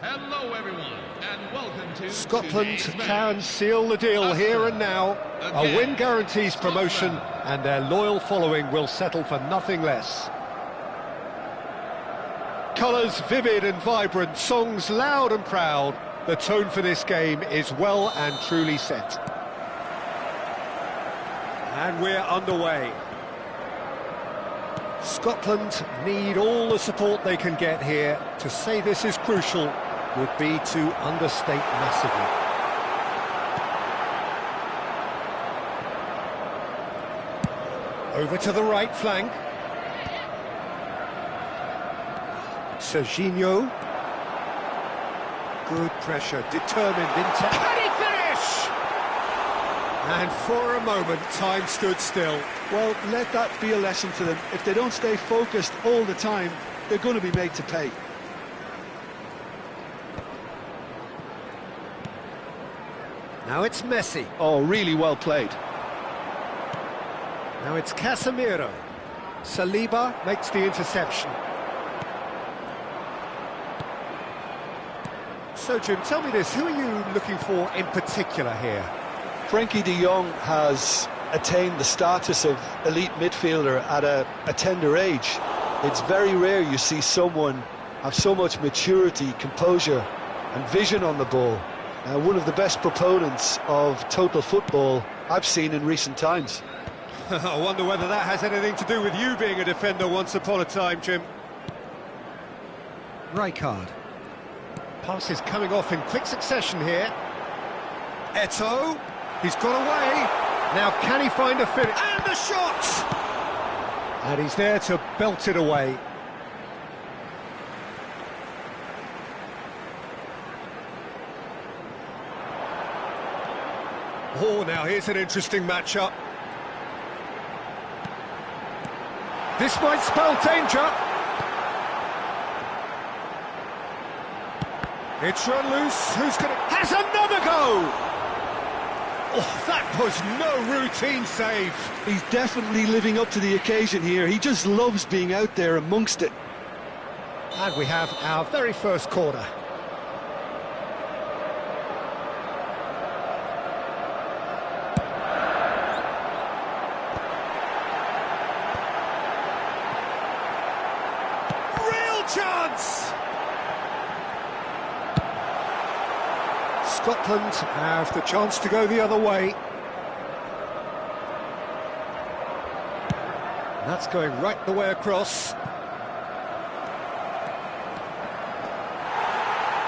Hello everyone, and welcome to Scotland can seal the deal here and now. A win guarantees promotion, and their loyal following will settle for nothing less. Colours vivid and vibrant, songs loud and proud. The tone for this game is well and truly set. And we're underway. Scotland need all the support they can get here. To say this is crucial would be to understate massively. Over to the right flank. Serginho. Good pressure, determined, intent. Can he finish? And for a moment, time stood still. Well, let that be a lesson to them. If they don't stay focused all the time, they're going to be made to pay. Now it's Messi. Oh, really well played. Now it's Casemiro. Saliba makes the interception. So, Jim, tell me this, who are you looking for in particular here? Frankie de Jong has attained the status of elite midfielder at a tender age. It's very rare you see someone have so much maturity, composure and vision on the ball. One of the best proponents of total football I've seen in recent times. I wonder whether that has anything to do with you being a defender once upon a time, Jim. Rijkaard. Passes coming off in quick succession here. Eto'o. He's got away. Now can he find a finish? And the shot! And he's there to belt it away. Oh, now here's an interesting matchup. This might spell danger. It's run loose. Who's going to... Has another go! Oh, that was no routine save. He's definitely living up to the occasion here. He just loves being out there amongst it. And we have our very first corner. Chance! Scotland have the chance to go the other way. That's going right the way across.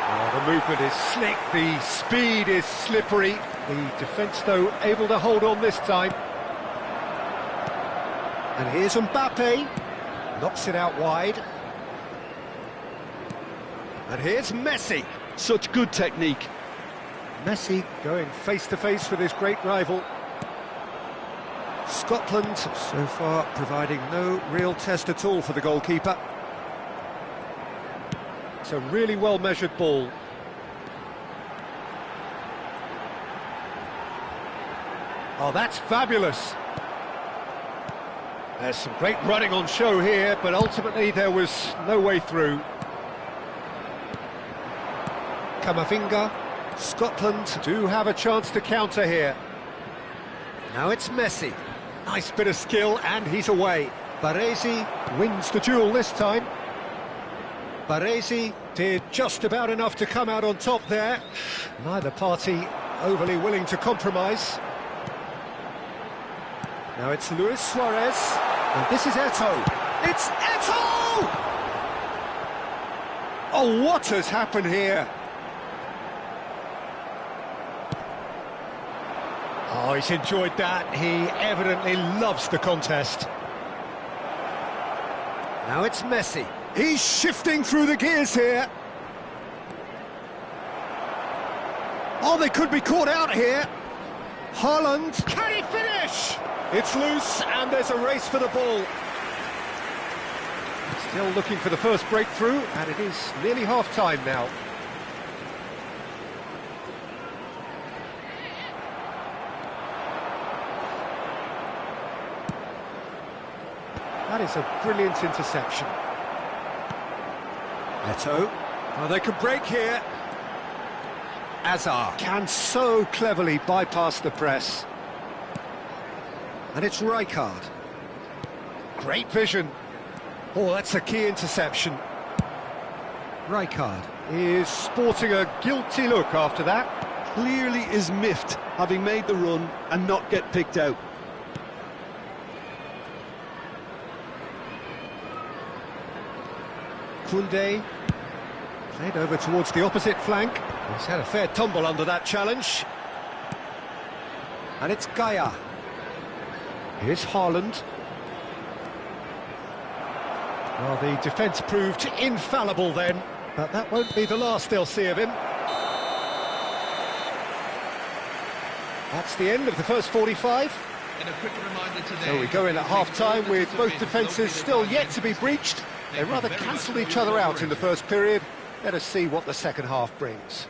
Oh, the movement is slick, the speed is slippery. The defence, though, able to hold on this time. And here's Mbappe. Knocks it out wide. And here's Messi. Such good technique. Messi going face-to-face with his great rival. Scotland, so far, providing no real test at all for the goalkeeper. It's a really well-measured ball. Oh, that's fabulous. There's some great running on show here, but ultimately there was no way through. Camavinga. Scotland do have a chance to counter here. Now it's Messi. Nice bit of skill, and he's away. Baresi wins the duel this time. Baresi did just about enough to come out on top there. Neither party overly willing to compromise. Now it's Luis Suarez. And this is Eto'o. It's Eto'o! Oh, what has happened here? Oh, he's enjoyed that. He evidently loves the contest. Now it's Messi. He's shifting through the gears here. Oh, they could be caught out here. Haaland. Can he finish? It's loose, and there's a race for the ball. Still looking for the first breakthrough, and it is nearly half-time now. That is a brilliant interception. Eto'o, Oh, they can break here. Azar can so cleverly bypass the press. And it's Rijkaard. Great vision. Oh, that's a key interception. Rijkaard is sporting a guilty look after that. Clearly is miffed, having made the run and not get picked out. Koundé played over towards the opposite flank. He's had a fair tumble under that challenge. And it's Gaia. Here's Haaland. Well, the defence proved infallible then, but that won't be the last they'll see of him. That's the end of the first 45. And a quick reminder today, So we go in at half-time with both defences still yet to be breached. They rather cancelled each other out in the first period. Let us see what the second half brings.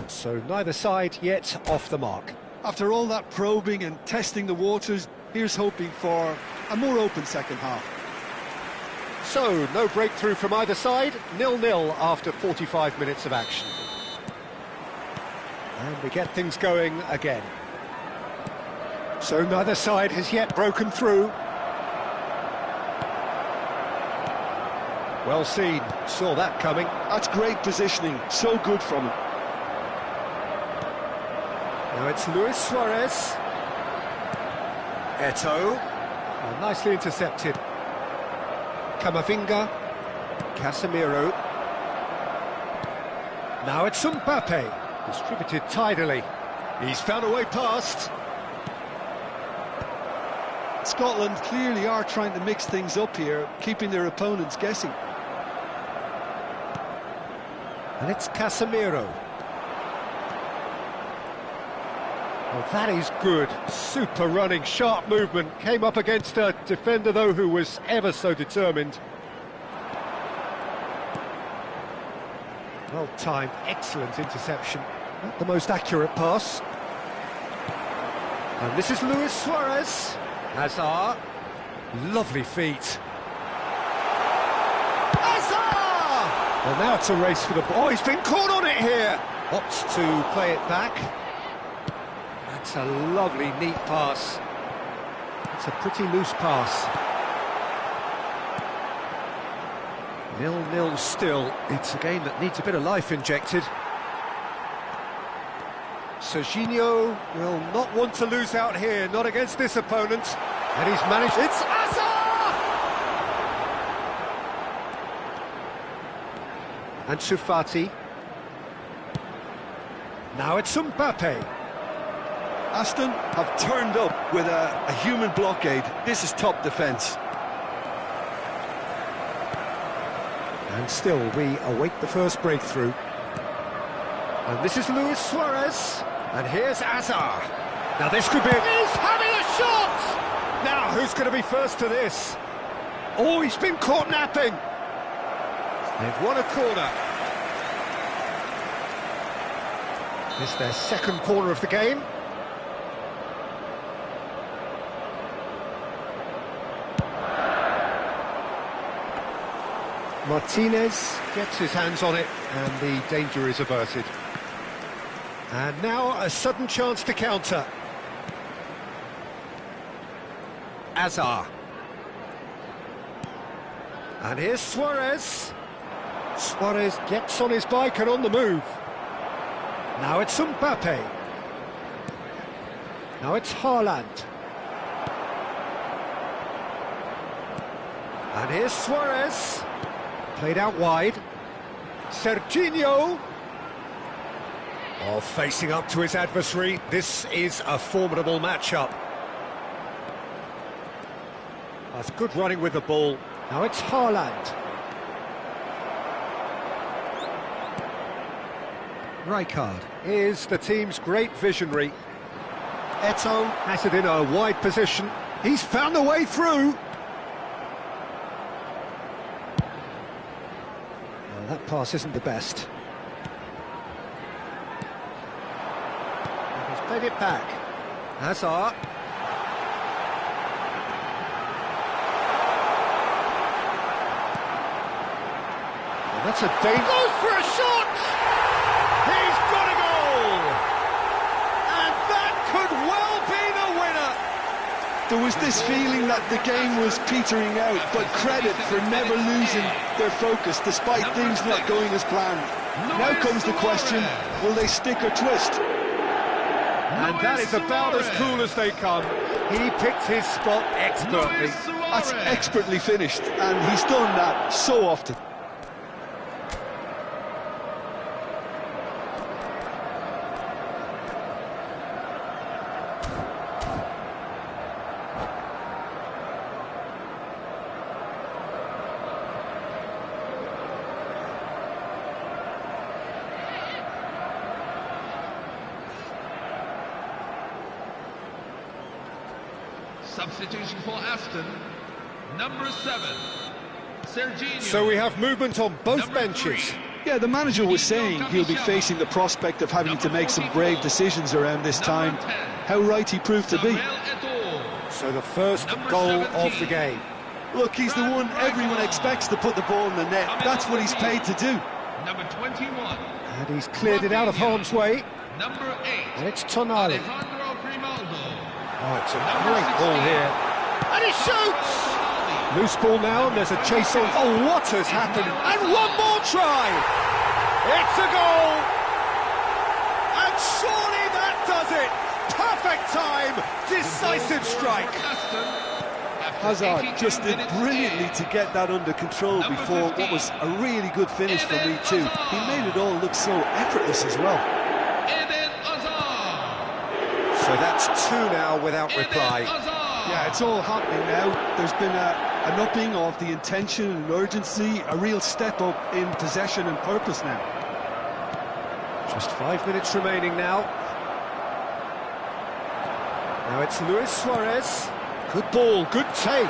So neither side yet off the mark. After all that probing and testing the waters, here's hoping for a more open second half. So, no breakthrough from either side, 0-0 after 45 minutes of action. And we get things going again. So neither side has yet broken through. Well seen, saw that coming. That's great positioning, so good from him. Now it's Luis Suarez. Eto'o. Oh, nicely intercepted. Camavinga. Casemiro. Now it's Mbappe. Distributed tidily. He's found a way past. Scotland clearly are trying to mix things up here, keeping their opponents guessing. And it's Casemiro. Well, that is good. Super running, sharp movement. Came up against a defender, though, who was ever so determined. Well timed, excellent interception. Not the most accurate pass. And this is Luis Suarez. Hazard. Lovely feet. Hazard! Well, now it's a race for the ball. Oh, he's been caught on it here. Opts to play it back. That's a lovely, neat pass. It's a pretty loose pass. 0-0 still. It's a game that needs a bit of life injected. Serginho will not want to lose out here, not against this opponent. And he's managed... It's Hazard! And Ansu Fati. Now it's Mbappe. Aston have turned up with a human blockade. This is top defence. And still we await the first breakthrough. And this is Luis Suarez. And here's Azar. Now this could be... He's having a shot! Now who's going to be first to this? Oh, he's been caught napping. They've won a corner. This is their second corner of the game. Martinez gets his hands on it and the danger is averted. And now a sudden chance to counter. Azar. And here's Suarez. Suarez gets on his bike and on the move. Now it's Mbappe. Now it's Haaland. And here's Suarez. Played out wide. Serginho. Oh, facing up to his adversary. This is a formidable matchup. That's good running with the ball. Now it's Haaland. Rijkaard is the team's great visionary. Eto'o has it in a wide position. He's found a way through. Well, that pass isn't the best. He's played it back. Hazard. That's a danger. Goes for a shot! He's got a goal! And that could well be the winner! There was this feeling that the game was petering out, but credit for never losing their focus despite things not going as planned. Now comes the question, will they stick or twist? And that is about as cool as they come. He picked his spot expertly. That's expertly finished, and he's done that so often. Substitution for Aston, number 7, Serginho. So we have movement on both Number benches. 3. Yeah, the manager was saying he'll be facing the prospect of having to make some brave decisions around this time. How right he proved to be. So the first goal of the game. Look, he's the one everyone expects to put the ball in the net. That's what he's paid to do. Number 21. And he's cleared it out of harm's way. Number 8. And it's Tonali. Alejandro Grimaldo. Oh, it's a great ball here. And he shoots! Loose ball now, and there's a chase on. Oh, what has happened? And one more try! It's a goal! And surely that does it! Perfect time! Decisive strike! Hazard just did brilliantly to get that under control before what was a really good finish for me too. He made it all look so effortless as well. So that's 2 now without reply. Yeah, it's all happening now. There's been an upping of the intention and urgency, a real step up in possession and purpose now. Just 5 minutes remaining now. Now it's Luis Suarez. Good ball, good take.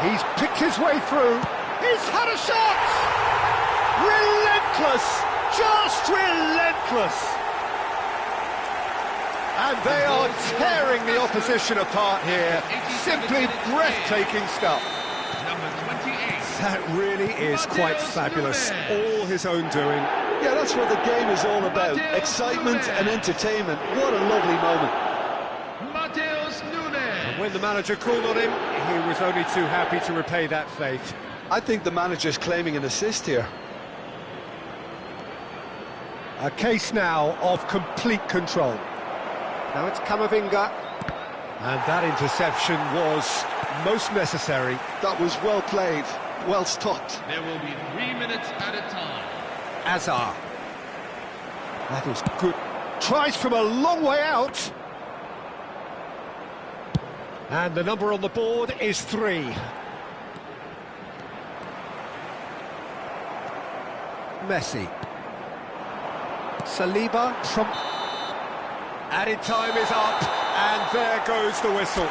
He's picked his way through. He's had a shot! Relentless! Just relentless! And they are tearing the opposition apart here. Simply breathtaking stuff. Number 28. That really is quite fabulous. All his own doing. Yeah, that's what the game is all about. Excitement and entertainment. What a lovely moment. And when the manager called on him, he was only too happy to repay that faith. I think the manager's claiming an assist here. A case now of complete control. Now it's Camavinga. And that interception was most necessary. That was well played, well stopped. There will be 3 minutes at a time. Azar. That is good. Tries from a long way out. And the number on the board is 3. Messi. Saliba. Trump. Added time is up, and there goes the whistle.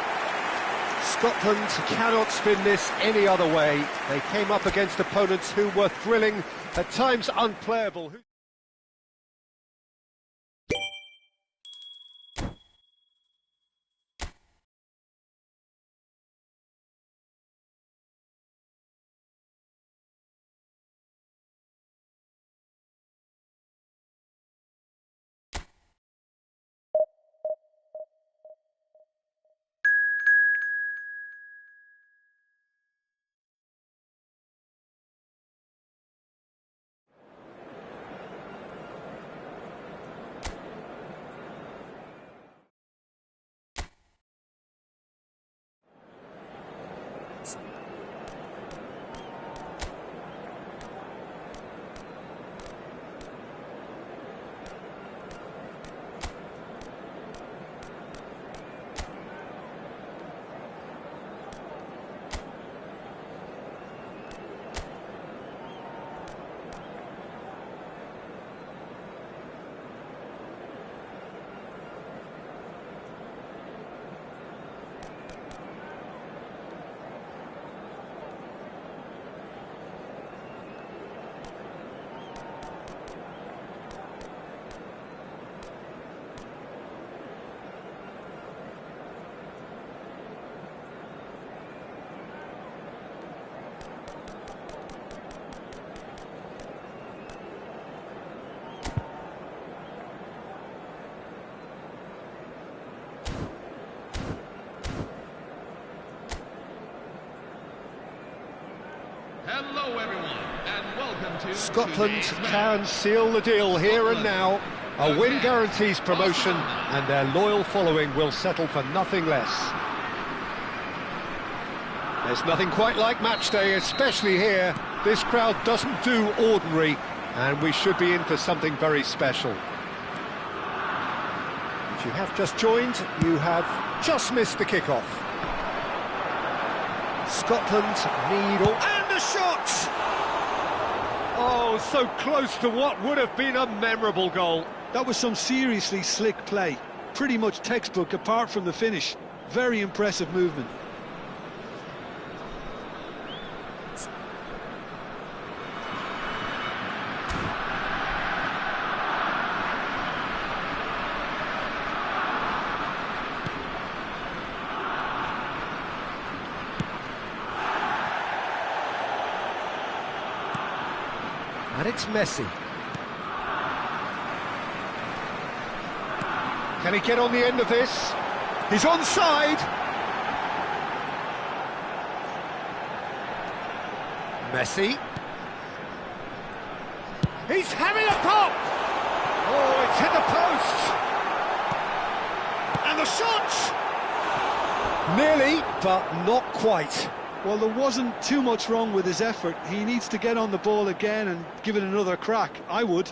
Scotland cannot spin this any other way. They came up against opponents who were thrilling, at times unplayable. Hello everyone, and welcome to Scotland today's can match. seal the deal here and now. A win guarantees promotion, and their loyal following will settle for nothing less. There's nothing quite like match day, especially here. This crowd doesn't do ordinary, and we should be in for something very special. If you have just joined, you have just missed the kickoff. Scotland need all... And a shot! Oh, so close to what would have been a memorable goal. That was some seriously slick play. Pretty much textbook apart from the finish. Very impressive movement. And it's Messi. Can he get on the end of this? He's onside! Messi. He's having a pop! Oh, it's hit the post! And the shot! Nearly, but not quite. Well, there wasn't too much wrong with his effort. He needs to get on the ball again and give it another crack. I would.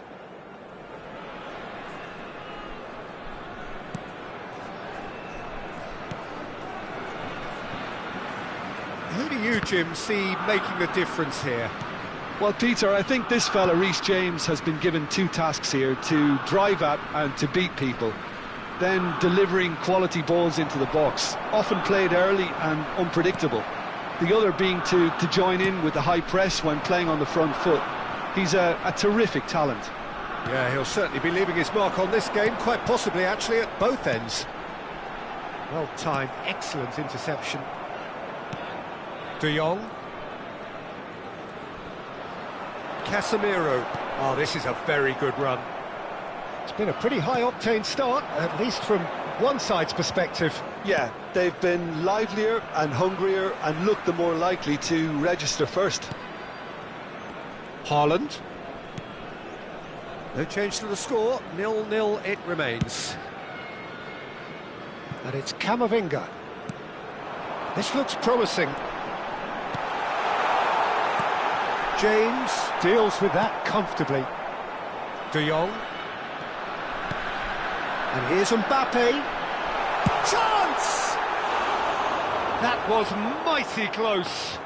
Who do you, Jim, see making the difference here? Well, Peter, I think this fella, Reece James, has been given two tasks here: to drive at and to beat people. Then delivering quality balls into the box, often played early and unpredictable. The other being to join in with the high press when playing on the front foot. He's a terrific talent. Yeah, he'll certainly be leaving his mark on this game, quite possibly actually at both ends. Well timed, excellent interception. De Jong. Casemiro. Oh, this is a very good run. It's been a pretty high-octane start, at least from one side's perspective. Yeah, they've been livelier and hungrier and looked the more likely to register first. Haaland. No change to the score, 0-0 it remains. And it's Camavinga. This looks promising. James deals with that comfortably. De Jong. And here's Mbappe. Chance! That was mighty close.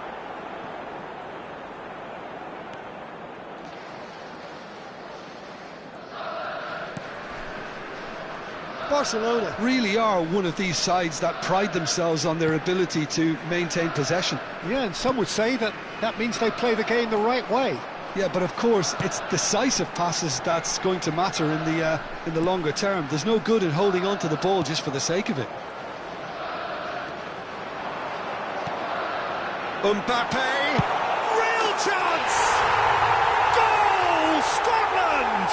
Barcelona really are one of these sides that pride themselves on their ability to maintain possession. Yeah, and some would say that means they play the game the right way. Yeah, but of course it's decisive passes that's going to matter in the longer term. There's no good in holding on to the ball just for the sake of it. Mbappe, real chance! Goal, Scotland!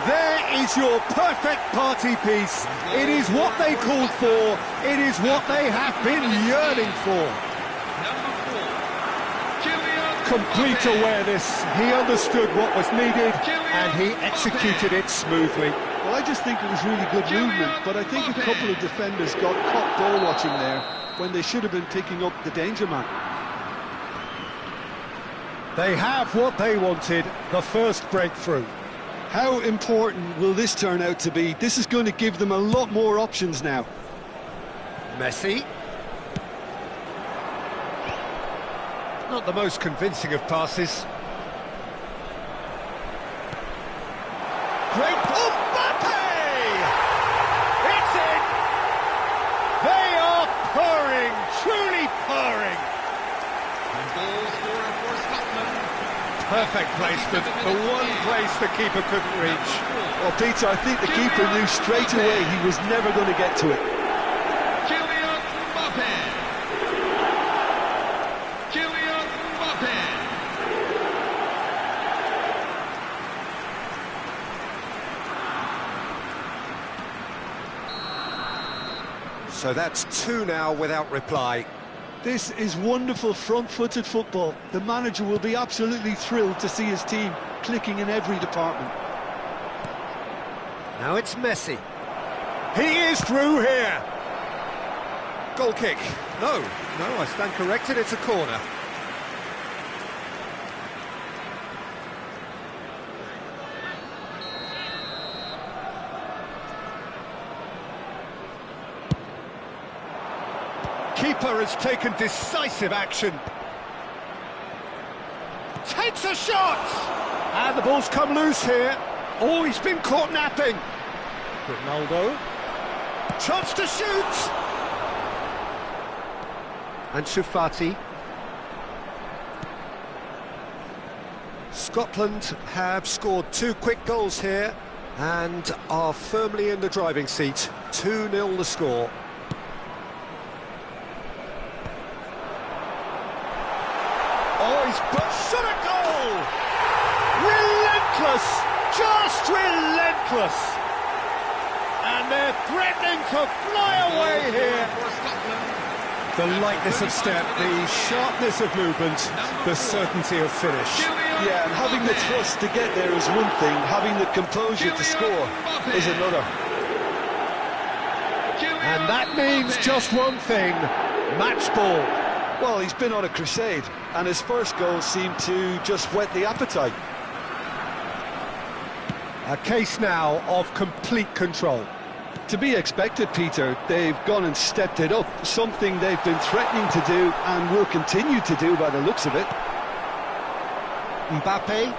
There is your perfect party piece. It is what they called for. It is what they have been yearning for. Complete awareness. He understood what was needed and he executed it smoothly. Well, I just think it was really good movement, but I think a couple of defenders got caught ball watching there when they should have been picking up the danger man. They have what they wanted, the first breakthrough. How important will this turn out to be? This is going to give them a lot more options now. Messi. Not the most convincing of passes. Great ball, Mbappe! It's in! They are purring, truly purring. And goal scorer for Scotland. Perfect placement, the one place the keeper couldn't reach. Well, Peter, I think the keeper knew straight away he was never going to get to it. Kylian Mbappe. Kylian Mbappe. So that's two now without reply. This is wonderful front-footed football. The manager will be absolutely thrilled to see his team clicking in every department. Now it's Messi. He is through here. Goal kick. No, I stand corrected, it's a corner. Keeper has taken decisive action. Takes a shot! And the ball's come loose here. Oh, he's been caught napping. Ronaldo. Chance to shoot! Ansu Fati. Scotland have scored 2 quick goals here and are firmly in the driving seat. 2-0 the score. Oh, he's shot a goal! Relentless! Just relentless! And they're threatening to fly away here. The lightness of step, the sharpness of movement, the certainty of finish. Yeah, and having the thrust to get there is one thing, having the composure to score is another. And that means just one thing, match ball. Well, he's been on a crusade, and his first goal seemed to just whet the appetite. A case now of complete control. To be expected, Peter. They've gone and stepped it up, something they've been threatening to do and will continue to do by the looks of it. Mbappe.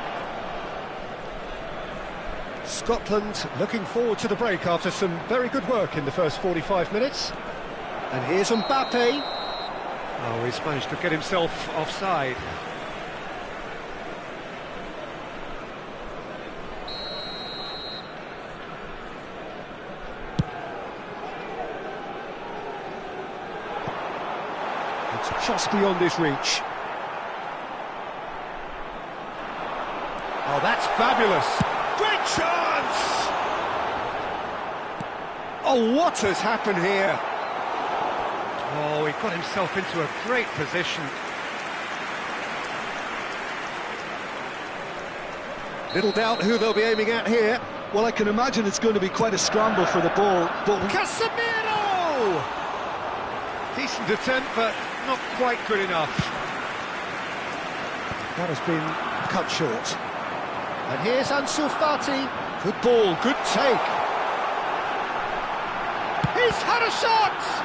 Scotland looking forward to the break after some very good work in the first 45 minutes. And here's Mbappe. Oh, he's managed to get himself offside. It's just beyond his reach. Oh, that's fabulous! Great chance! Oh, what has happened here? Oh, he got himself into a great position. Little doubt who they'll be aiming at here. Well, I can imagine it's going to be quite a scramble for the ball, but... Casemiro! Decent attempt, but not quite good enough. That has been cut short. And here's Ansu Fati. Good ball, good take. He's had a shot!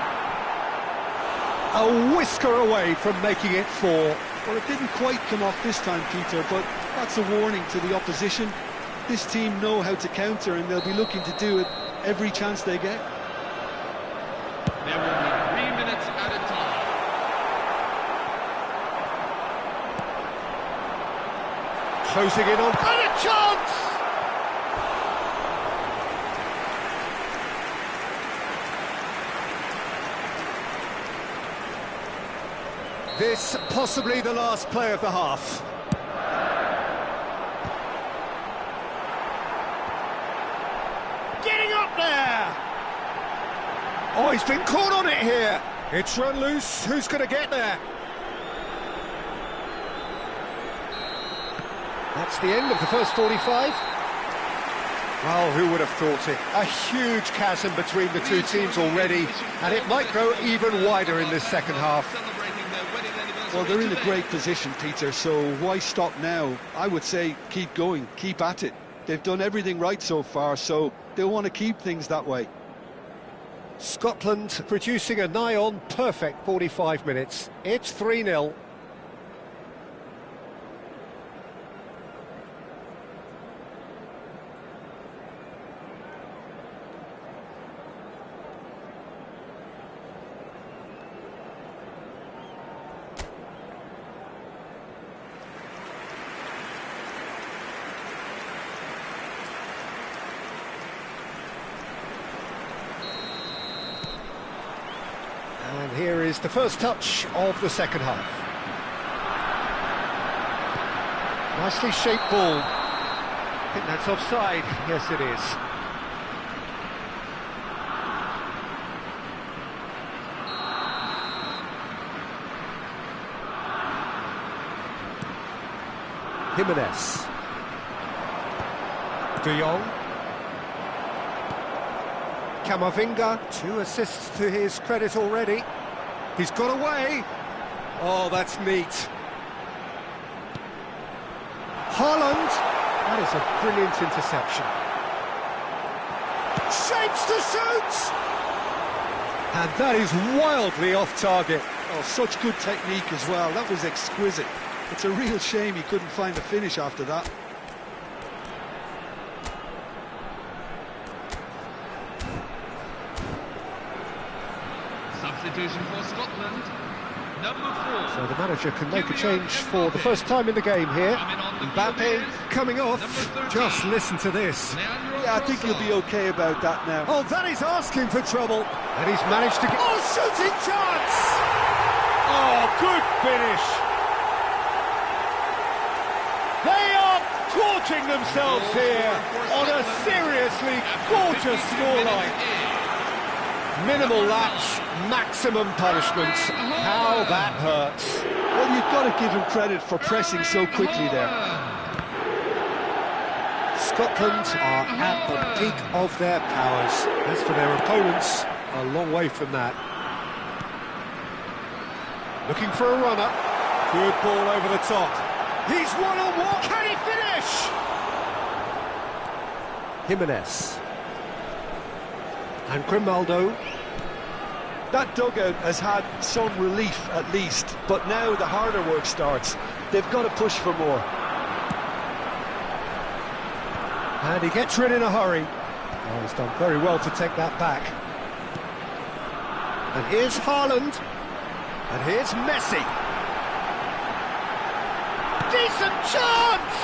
A whisker away from making it 4. Well, it didn't quite come off this time, Peter, but that's a warning to the opposition. This team know how to counter, and they'll be looking to do it every chance they get. There will be 3 minutes at a time. Closing in on... And a chance! This possibly the last play of the half. Getting up there! Oh, he's been caught on it here. It's run loose. Who's going to get there? That's the end of the first 45. Well, who would have thought it? A huge chasm between the two teams already, and it might grow even wider in this second half. Well, they're in a great position, Peter, so why stop now? I would say keep going, keep at it. They've done everything right so far, so they'll want to keep things that way. Scotland producing a nigh-on perfect 45 minutes. It's 3-0. And here is the first touch of the second half. Nicely shaped ball. I think that's offside. Yes, it is. Jimenez. De Jong. Camavinga, 2 assists to his credit already. He's got away. Oh, that's neat. Haaland. That is a brilliant interception. Shapes to shoot! And that is wildly off target. Oh, such good technique as well. That was exquisite. It's a real shame he couldn't find a finish after that. Substitution for Scotland. Number 4. So the manager can make a change for the first time in the game here. Mbappe coming off. Just listen to this. Yeah, I think he'll be okay about that now. Oh, that is asking for trouble. And he's managed to get... Oh, shooting chance! Oh, good finish. They are gorging themselves here on a seriously gorgeous scoreline. Minimal lapse, maximum punishment. How that hurts. Well, you've got to give him credit for pressing so quickly there. Scotland are at the peak of their powers. As for their opponents, a long way from that. Looking for a runner. Good ball over the top. He's one-on-one. Can he finish? Jimenez. And Grimaldo. That dugout has had some relief at least, but now the harder work starts. They've got to push for more. And he gets rid in a hurry. Oh, he's done very well to take that back. And here's Haaland. And here's Messi. Decent chance!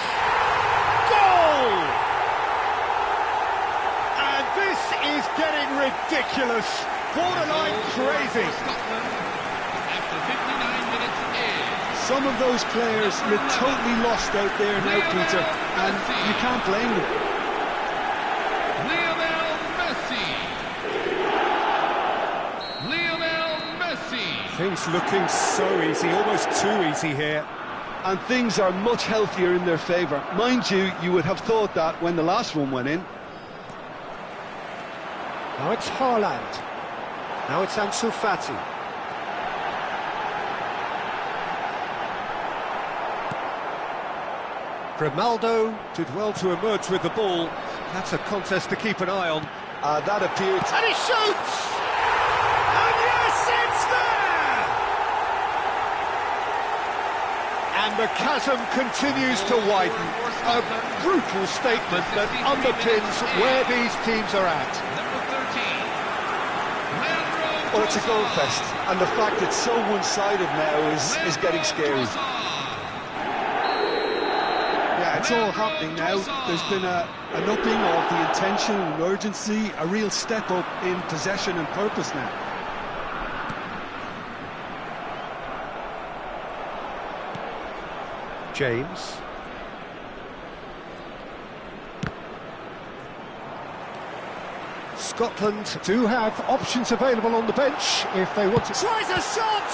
Goal! And this is getting ridiculous. Borderline crazy. After 59 minutes in. Some of those players look totally lost out there now, Peter, and you can't blame them. Lionel Messi. Things looking so easy, almost too easy here. And things are much healthier in their favour. Mind you, you would have thought that when the last one went in. Now it's Haaland. Now it's Ansu Fati. Grimaldo did well to emerge with the ball. That's a contest to keep an eye on. That appeared... And he shoots! And yes, it's there! And the chasm continues to widen. A brutal statement that underpins where these teams are at. Well, it's a goal fest, and the fact it's so one-sided now is getting scary. Yeah, it's all happening now. There's been an upping of the intention and urgency, a real step up in possession and purpose now. James. Scotland do have options available on the bench if they want to. Tries a shot!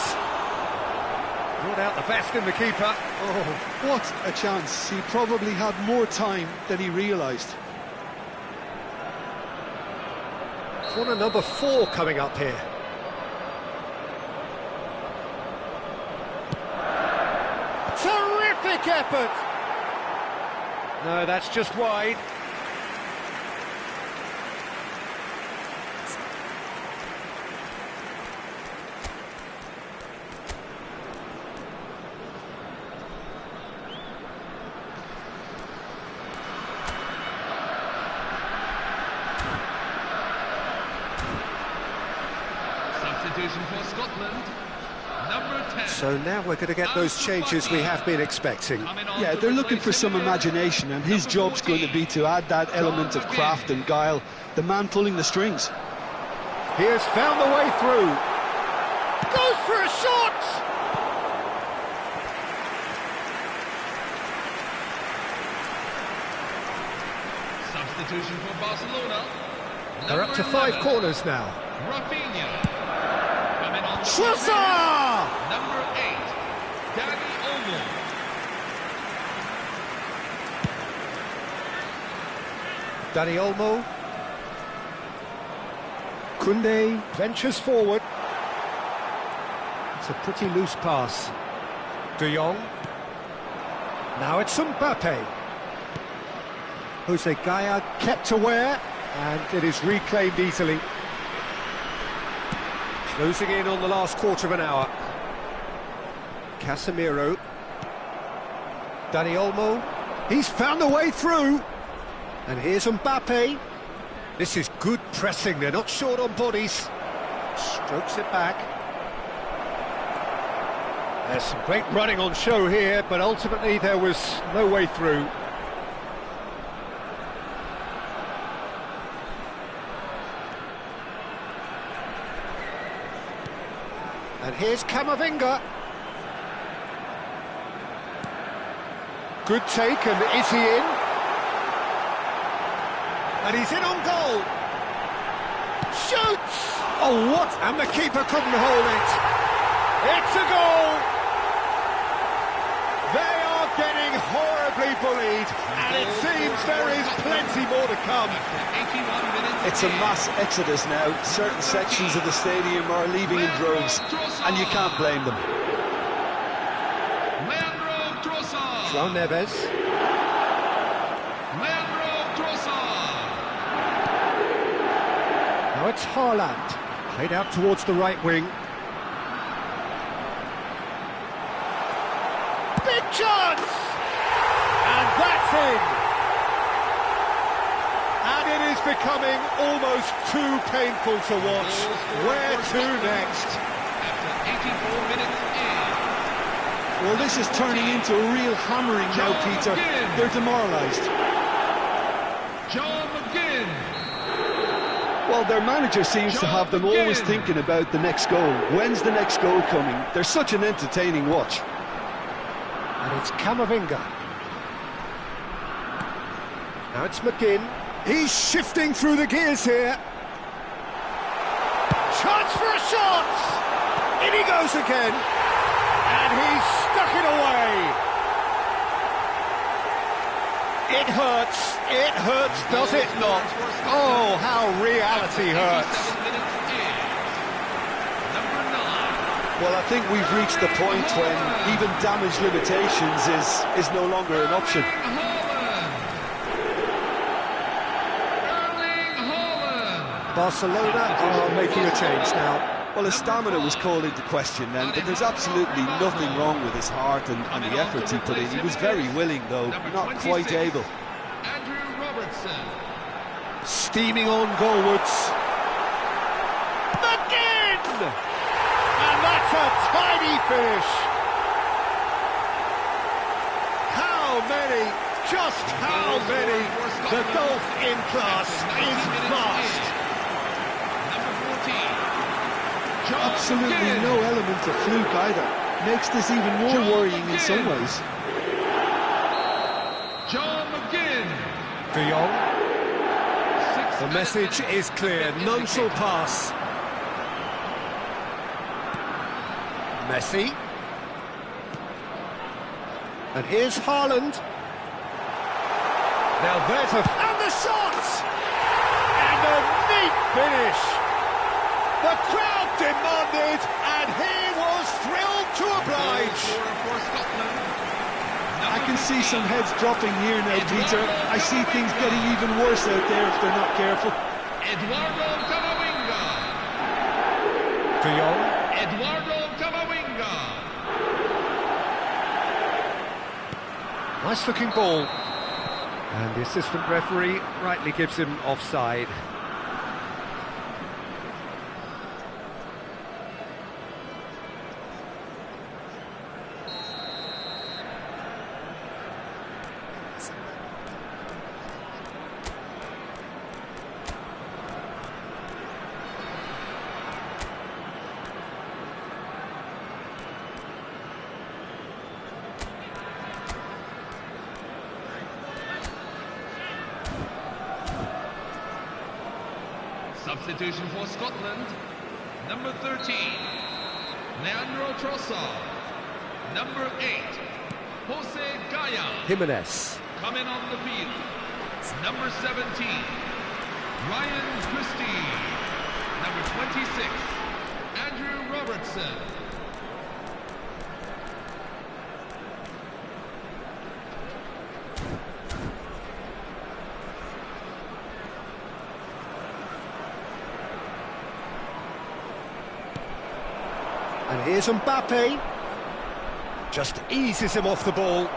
Brought out the best in the keeper. Oh, what a chance. He probably had more time than he realised. Corner number 4 coming up here. Terrific effort! No, that's just wide. Substitution for Scotland. Number 10. So now we're going to get those changes we have been expecting. Yeah, they're looking for some imagination, and his job's going to be to add that element of craft and guile, the man pulling the strings. He has found the way through. Goes for a shot! Substitution for Barcelona. They're up to 5 corners now. Rafinha. Coming on. Trossard! Number 8. Dani Olmo. Dani Olmo. Koundé ventures forward. It's a pretty loose pass. De Jong. Now it's Mbappe. Jose Gaya kept aware, and it is reclaimed easily. Closing in on the last quarter of an hour. Casemiro. Dani Olmo. He's found a way through. And here's Mbappe. This is good pressing, they're not short on bodies. Strokes it back. There's some great running on show here, but ultimately there was no way through. And here's Camavinga. Good take, and is he in? And he's in on goal. Shoots! Oh, what? And the keeper couldn't hold it. It's a goal! They are getting horribly bullied, and it seems there is plenty more to come. It's a mass exodus now. Certain sections of the stadium are leaving in droves, and you can't blame them. João Neves. Now it's Haaland, played out towards the right wing. Big chance! And that's in! And it is becoming almost too painful to watch. Where to next? After 84 minutes in. Well, this is turning into a real hammering now, Peter. They're demoralised. John McGinn. Well, their manager seems to have them always thinking about the next goal. When's the next goal coming? They're such an entertaining watch. And it's Camavinga. Now it's McGinn. He's shifting through the gears here. Chance for a shot! In he goes again. And he's stuck it away. It hurts, does it not? Oh, how reality hurts. Well, I think we've reached the point when even damage limitations is no longer an option. Barcelona are making a change now. Well, his stamina was called into question then, but there's absolutely nothing wrong with his heart and the efforts he put in. He was very willing, though, not quite able. Steaming on goalwards. McGinn! And that's a tidy finish. How many? Just how many? The golf in class is vast. Absolutely no element of fluke either. Makes this even more worrying in some ways. John McGinn. De Jong. The message is clear. None shall pass. Messi. And here's Haaland. Now there's and the shot! And a neat finish. The crowd demanded, and he was thrilled to oblige. I can see some heads dropping here now, Peter. I see things getting even worse out there if they're not careful. Eduardo Camavinga. De Jong. Eduardo Camavinga. Nice looking ball. And the assistant referee rightly gives him offside. Substitution for Scotland, number 13, Leandro Trossard. Number 8, Jose Gaya. Jimenez. Coming on the field, Number 17, Ryan Christie. Number 26, Andrew Robertson. And here's Mbappe. Just eases him off the ball.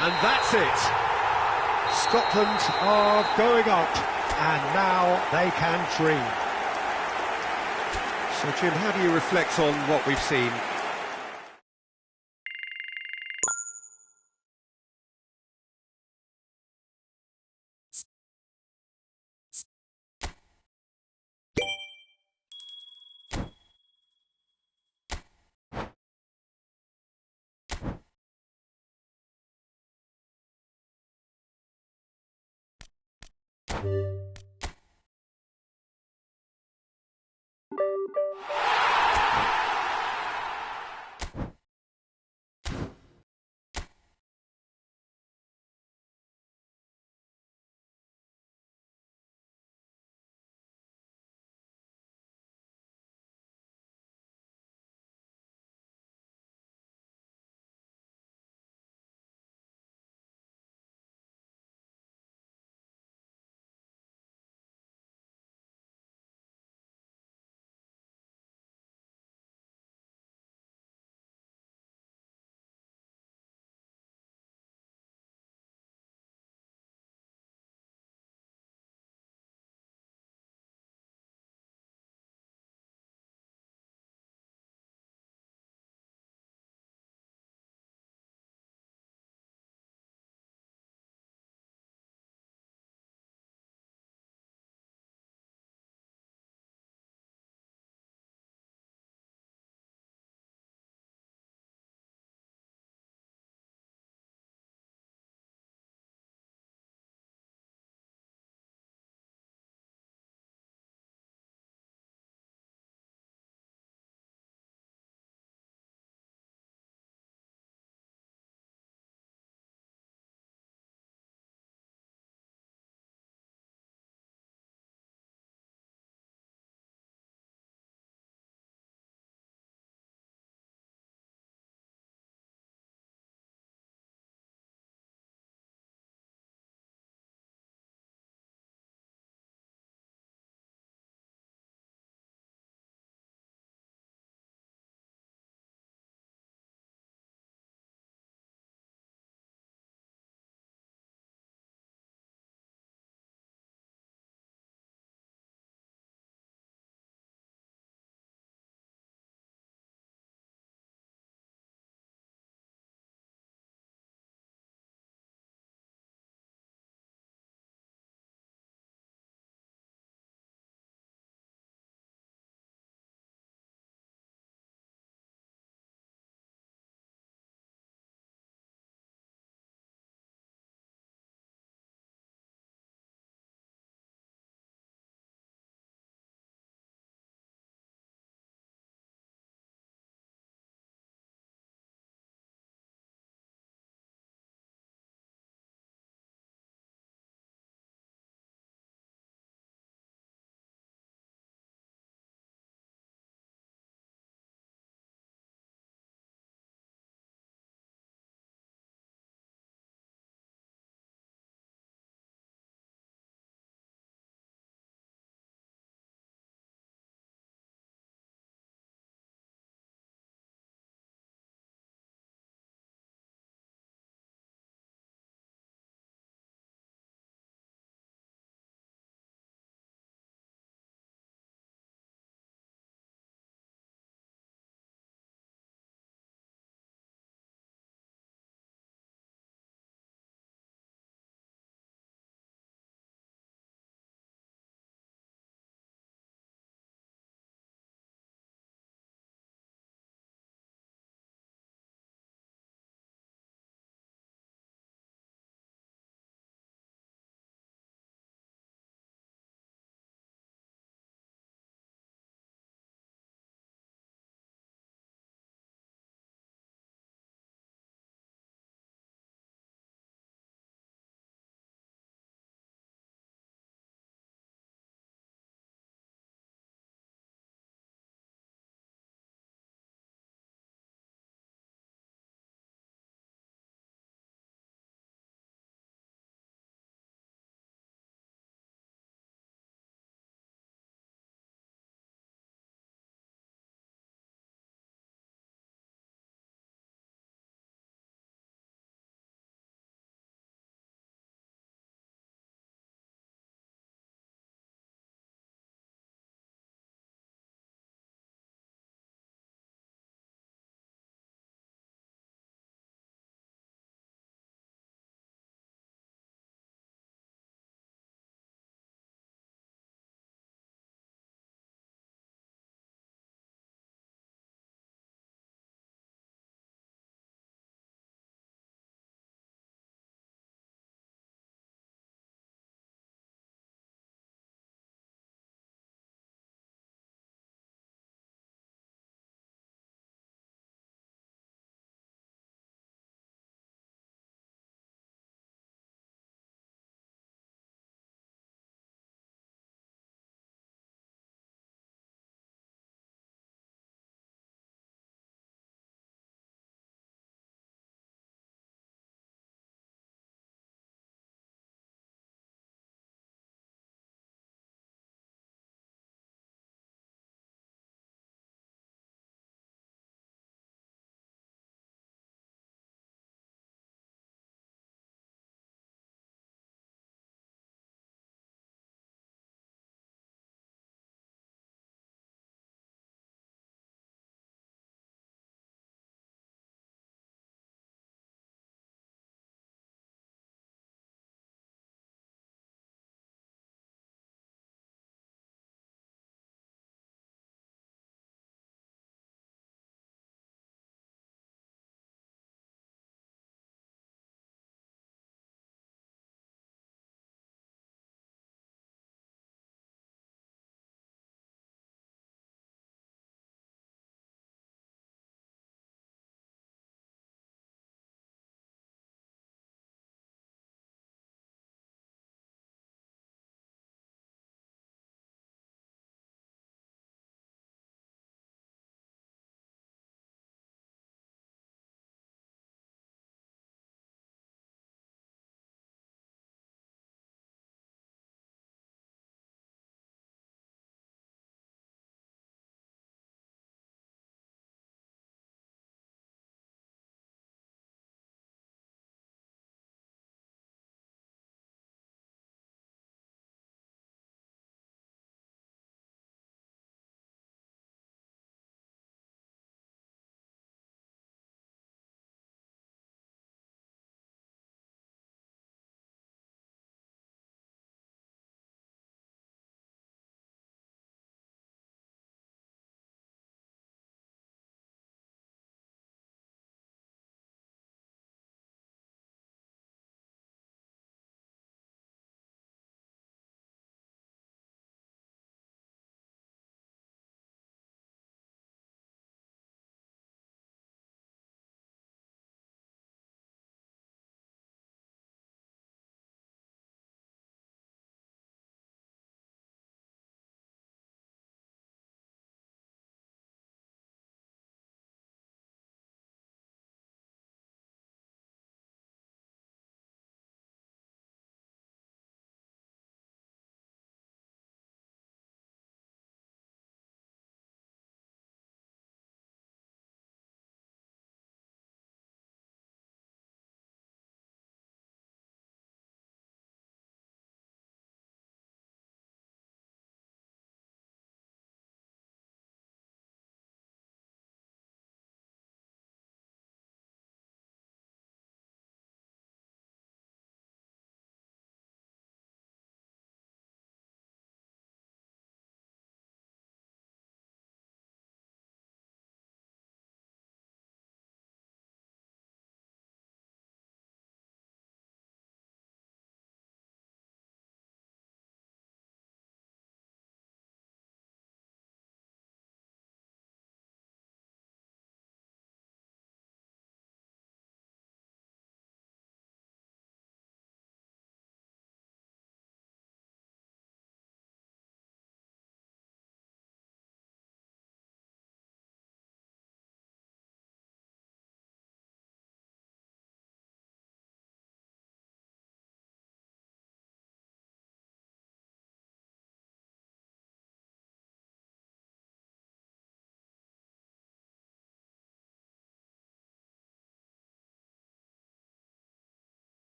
And that's it. Scotland are going up, and now they can dream. So, Jim, how do you reflect on what we've seen?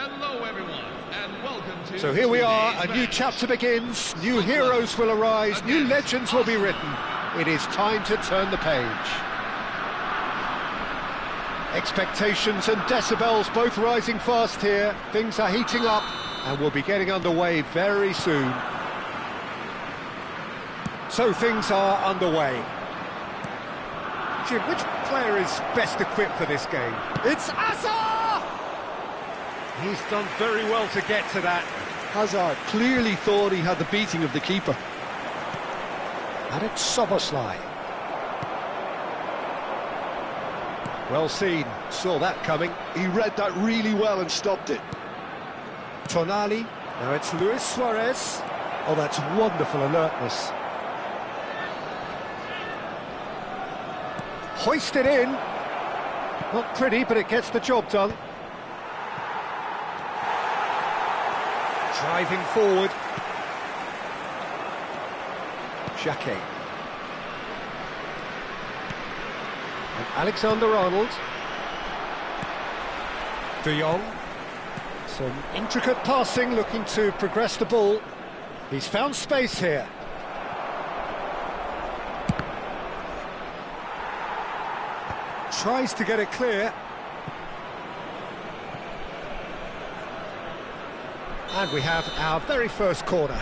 Hello, everyone, and welcome to... So here we are, a today's new match. chapter begins, new heroes will arise, new legends will be written. It is time to turn the page. Expectations and decibels both rising fast here. Things are heating up and we'll be getting underway very soon. So things are underway. Jim, which player is best equipped for this game? It's Hazard! He's done very well to get to that. Hazard clearly thought he had the beating of the keeper. And it's Soboslai. Well seen, saw that coming. He read that really well and stopped it. Tonali, now it's Luis Suarez. Oh, that's wonderful alertness. Hoisted in. Not pretty, but it gets the job done. Driving forward. Jacquet. And Alexander-Arnold. De Jong. Some intricate passing, looking to progress the ball. He's found space here. Tries to get it clear. And we have our very first corner.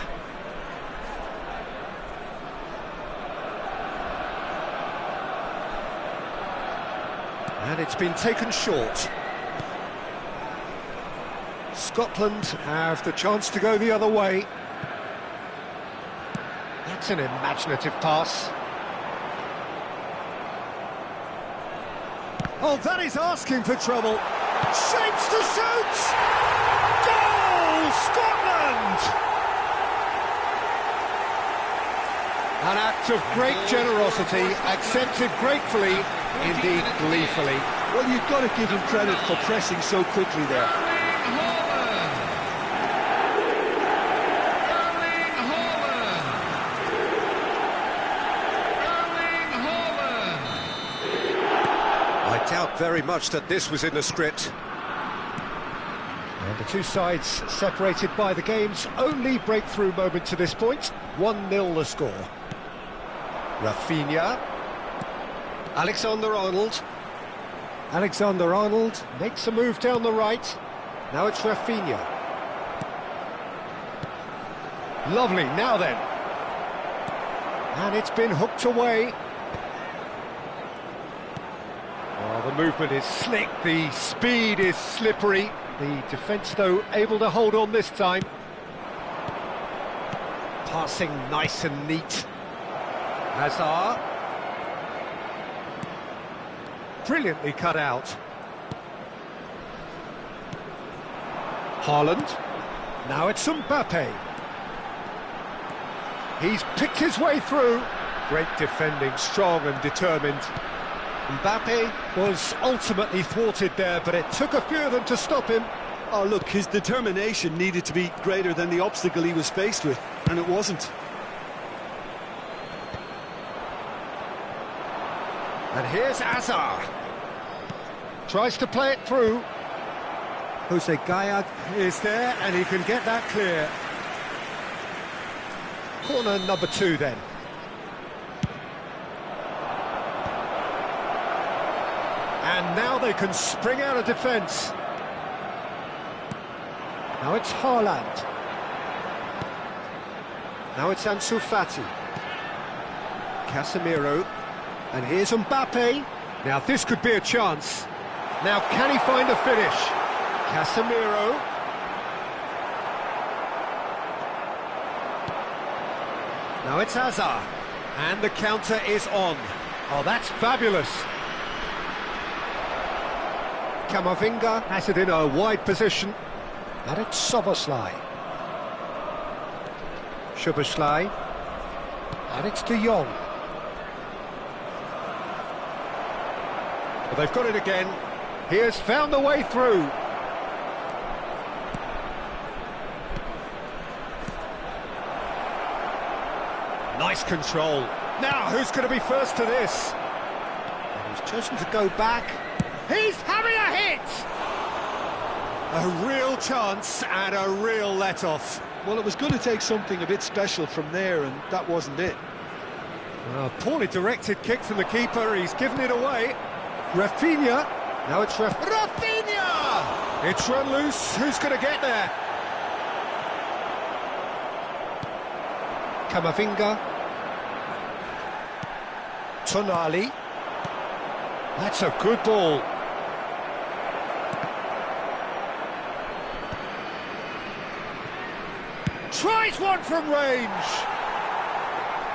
And it's been taken short. Scotland have the chance to go the other way. That's an imaginative pass. Oh, that is asking for trouble. Shapes to shoot! Goal, Scotland! An act of great generosity, accepted gratefully, indeed gleefully. Well, you've got to give him credit for pressing so quickly there. I doubt very much that this was in the script. And the two sides separated by the game's only breakthrough moment to this point. 1-0 the score. Rafinha. Alexander-Arnold. Alexander-Arnold makes a move down the right. Now it's Rafinha. Lovely, now then. And it's been hooked away. Oh, the movement is slick, the speed is slippery. The defence, though, able to hold on this time. Passing nice and neat. Hazard. Brilliantly cut out. Haaland. Now it's Mbappe. He's picked his way through. Great defending, strong and determined. Mbappe was ultimately thwarted there, but it took a few of them to stop him. Oh, look, his determination needed to be greater than the obstacle he was faced with, and it wasn't. And here's Hazard. Tries to play it through. Jose Gallard is there, and he can get that clear. Corner number 2 then. And now they can spring out of defence. Now it's Haaland. Now it's Ansu Fati. Casemiro. And here's Mbappe. Now this could be a chance. Now can he find a finish? Casemiro. Now it's Hazard. And the counter is on. Oh, that's fabulous. Camavinga has it in a wide position. And it's Soboslai. Szoboszlai. And it's De Jong. Well, they've got it again. He has found the way through. Nice control. Now, who's going to be first to this? And he's chosen to go back. He's having a hit! A real chance and a real let-off. Well, it was going to take something a bit special from there, and that wasn't it. Poorly directed kick from the keeper, he's given it away. Rafinha, now it's Rafinha! It's run loose, who's going to get there? Camavinga. Tonali. That's a good ball. Tries one from range.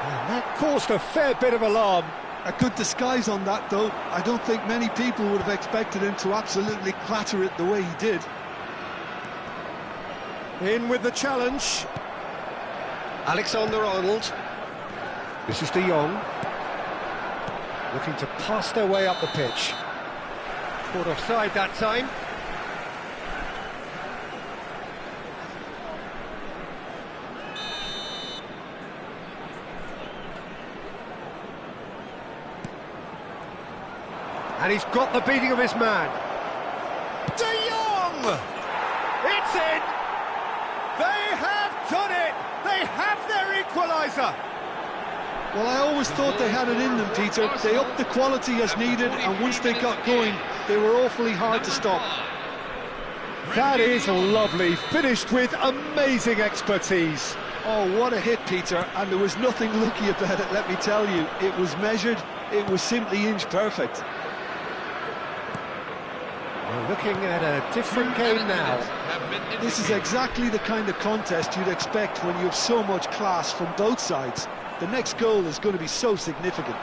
And that caused a fair bit of alarm. A good disguise on that, though. I don't think many people would have expected him to absolutely clatter it the way he did. In with the challenge. Alexander-Arnold. This is De Jong. Looking to pass their way up the pitch. Caught offside that time. And he's got the beating of his man. De Jong! It's in! They have done it! They have their equaliser! Well, I always thought they had it in them, Peter. They upped the quality as needed, and once they got going, they were awfully hard to stop. That is lovely, finished with amazing expertise. Oh, what a hit, Peter, and there was nothing lucky about it, let me tell you. It was measured, it was simply inch perfect. We're looking at a different game now. This is exactly the kind of contest you'd expect when you have so much class from both sides. The next goal is going to be so significant.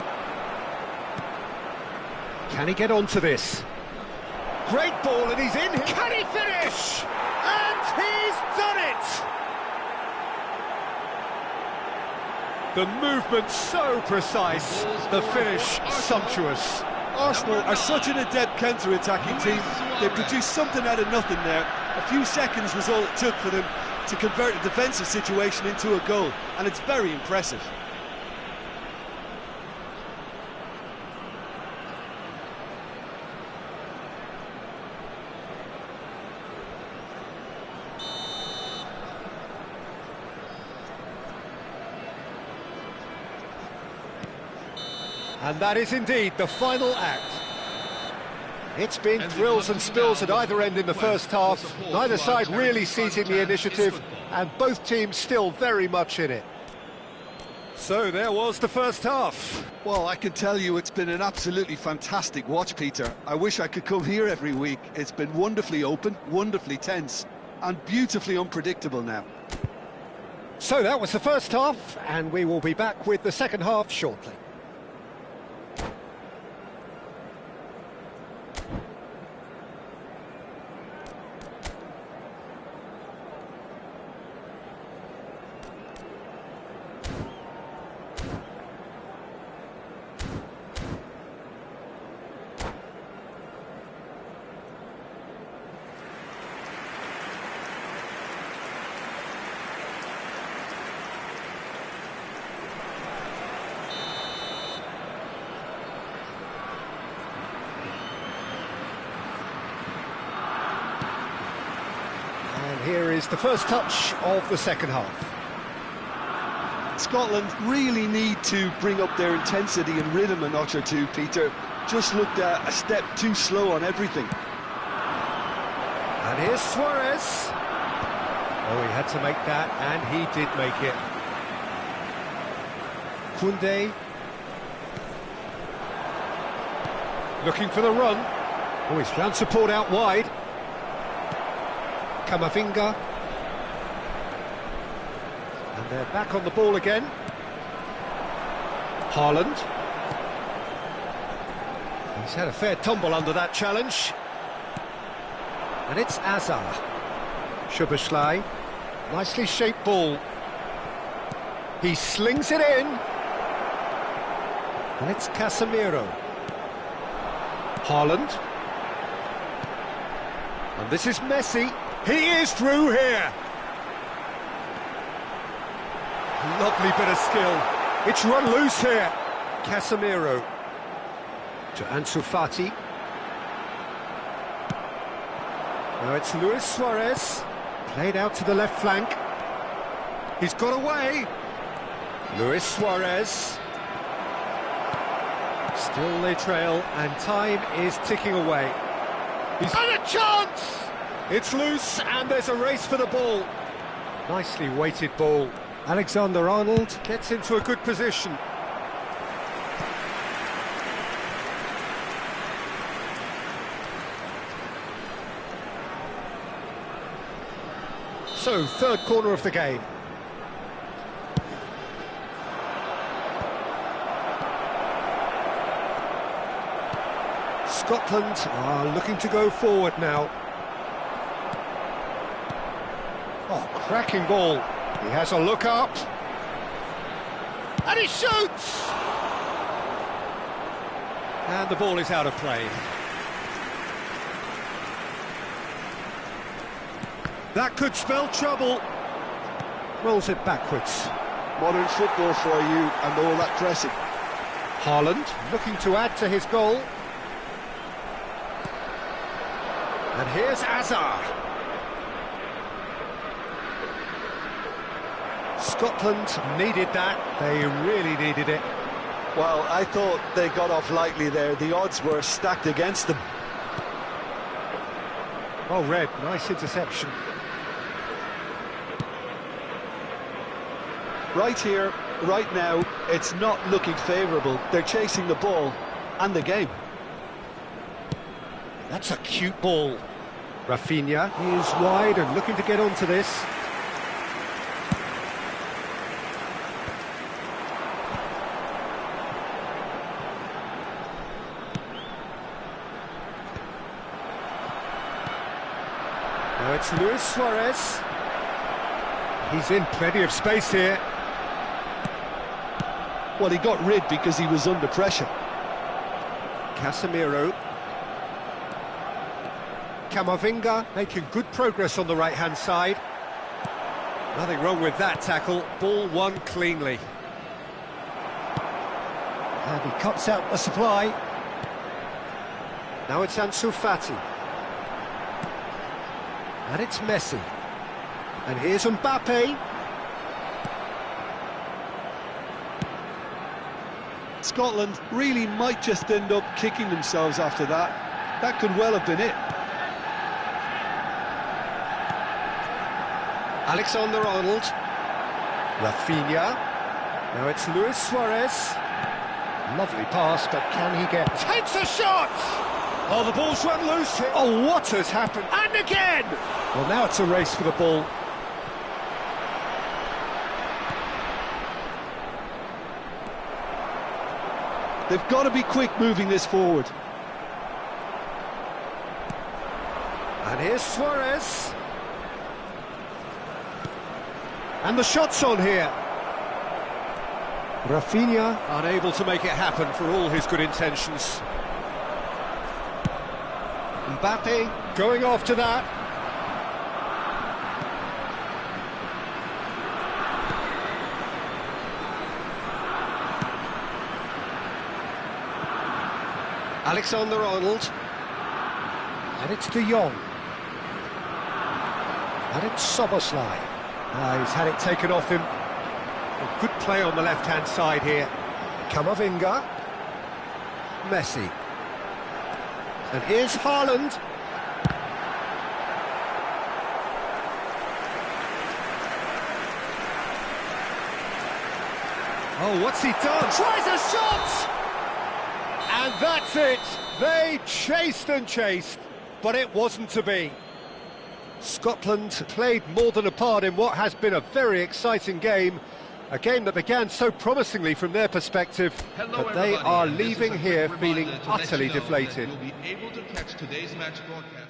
Can he get onto this? Great ball, and he's in. Can he finish? And he's done it! The movement so precise, the finish sumptuous. Arsenal are such an adept counter-attacking team. They produced something out of nothing there. A few seconds was all it took for them to convert a defensive situation into a goal, and it's very impressive. And that is indeed the final act. It's been thrills and spills at either end in the first half. Neither side really seizing the initiative, and both teams still very much in it. So there was the first half. Well, I can tell you it's been an absolutely fantastic watch, Peter. I wish I could come here every week. It's been wonderfully open, wonderfully tense, and beautifully unpredictable now. So that was the first half, and we will be back with the second half shortly. Here is the first touch of the second half. Scotland really need to bring up their intensity and rhythm a notch or two, Peter. Just looked a step too slow on everything. And here's Suarez. Oh, he had to make that, and he did make it. Koundé. Looking for the run. Oh, he's found support out wide. Camavinga. And they're back on the ball again. Haaland. He's had a fair tumble under that challenge. And it's Azar. Szoboszlai. Nicely shaped ball. He slings it in. And it's Casemiro. Haaland. And this is Messi. He is through here. Lovely bit of skill. It's run loose here. Casemiro to Ansu Fati. Now it's Luis Suarez, played out to the left flank. He's got away. Luis Suarez. Still they trail, and time is ticking away. He's had a chance! It's loose, and there's a race for the ball. Nicely weighted ball. Alexander-Arnold gets into a good position. So, third corner of the game. Scotland are looking to go forward now. Oh, cracking ball. He has a look up. And he shoots! And the ball is out of play. That could spell trouble. Rolls it backwards. Modern football for you and all that pressing. Haaland looking to add to his goal. And here's Azar. Scotland needed that. They really needed it. Well, I thought they got off lightly there. The odds were stacked against them. Well read, nice interception. Right here, right now, it's not looking favourable. They're chasing the ball and the game. That's a cute ball. Rafinha is wide and looking to get onto this. Now it's Luis Suarez. He's in plenty of space here. Well, he got rid because he was under pressure. Casemiro. Camavinga making good progress on the right-hand side. Nothing wrong with that tackle. Ball won cleanly. And he cuts out the supply. Now it's Ansu Fati. And it's Messi. And here's Mbappe. Scotland really might just end up kicking themselves after that. That could well have been it. Alexander-Arnold. Rafinha. Now it's Luis Suarez. Lovely pass, but can he get... Takes a shot! Oh, the ball's run loose here. Oh, what has happened? And again! Well, now it's a race for the ball. They've got to be quick moving this forward. And here's Suarez. And the shot's on here. Rafinha unable to make it happen for all his good intentions. Mbappe going after that. Alexander-Arnold. And it's De Jong. And it's Szoboszlai. He's had it taken off him. A good play on the left-hand side here. Camavinga. Messi. And here's Haaland. Oh, what's he done? Tries a shot! And that's it. They chased and chased, but it wasn't to be. Scotland played more than a part in what has been a very exciting game. A game that began so promisingly from their perspective, but they are leaving here feeling utterly deflated. You'll be able to catch today's match broadcast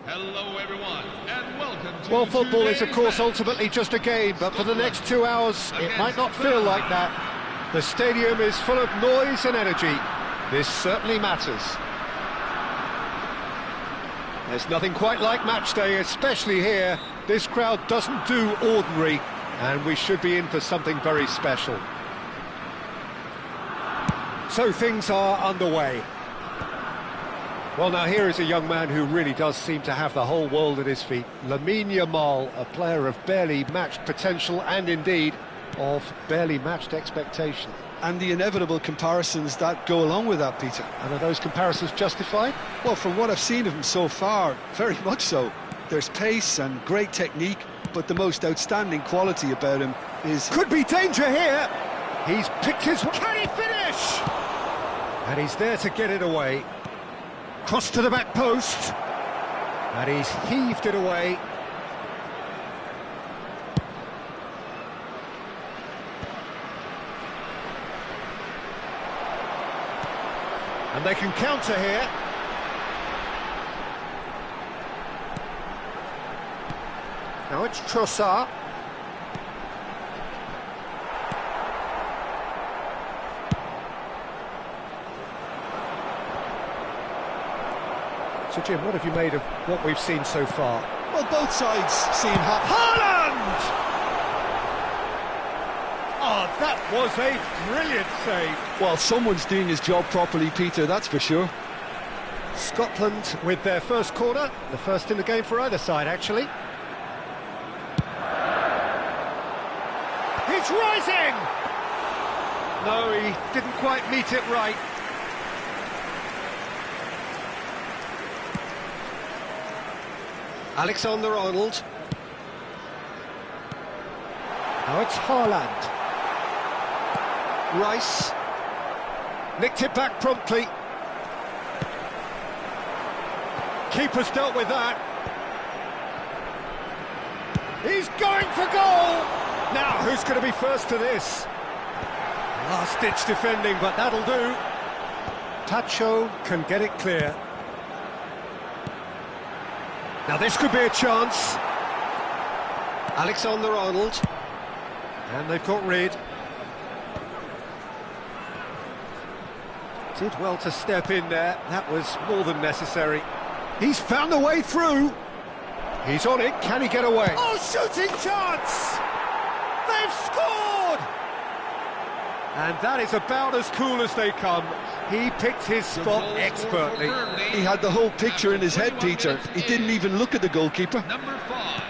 Hello everyone, and welcome to Well, football is, of today's course, match. ultimately just a game, but for the next 2 hours, it might not feel like that. The stadium is full of noise and energy. This certainly matters. There's nothing quite like match day, especially here. This crowd doesn't do ordinary, and we should be in for something very special. So things are underway. Well, now here is a young man who really does seem to have the whole world at his feet. Lamine Yamal, a player of barely matched potential and indeed of barely matched expectation. And the inevitable comparisons that go along with that, Peter. And are those comparisons justified? Well, from what I've seen of him so far, very much so. There's pace and great technique, but the most outstanding quality about him is... Could be danger here! He's picked his... Can he finish? And he's there to get it away. Cross to the back post. And he's heaved it away. And they can counter here. Now it's Trossard. So Jim, what have you made of what we've seen so far? Well, both sides seem happy. Haaland! Oh, that was a brilliant save. Well, someone's doing his job properly, Peter, that's for sure. Scotland with their first corner, the first in the game for either side, actually. He's rising! No, he didn't quite meet it right. Alexander-Arnold. Now it's Haaland. Rice. Nicked it back promptly. Keeper's dealt with that. He's going for goal! Now, who's going to be first to this? Last-ditch defending, but that'll do. Tacho can get it clear. Now this could be a chance. Alexander-Arnold. And they've got rid. Did well to step in there. That was more than necessary. He's found a way through. He's on it. Can he get away? Oh, shooting chance! They've scored! And that is about as cool as they come. He picked his spot expertly. He had the whole picture in his head, Peter. He didn't even look at the goalkeeper. Number 5.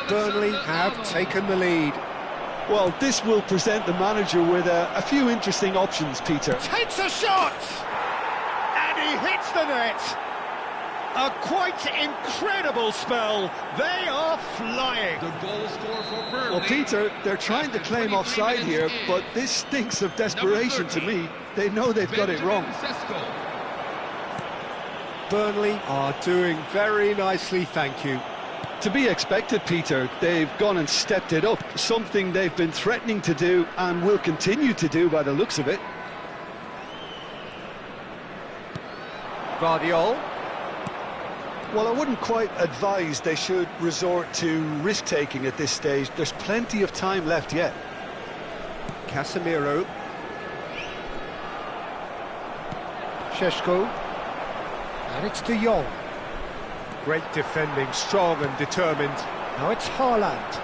Burnley have taken the lead. Well, this will present the manager with a few interesting options, Peter. Takes a shot! And he hits the net! A quite incredible spell. They are flying. The goal scorer for Burnley. Well, Peter, they're trying to claim offside here, but this stinks of desperation to me. They know they've got it wrong. Burnley are doing very nicely, thank you. To be expected, Peter. They've gone and stepped it up, something they've been threatening to do and will continue to do by the looks of it. Guardiola. Well, I wouldn't quite advise they should resort to risk-taking at this stage. There's plenty of time left yet. Casemiro. Šeško. And it's De Jong. Great defending, strong and determined. Now it's Haaland.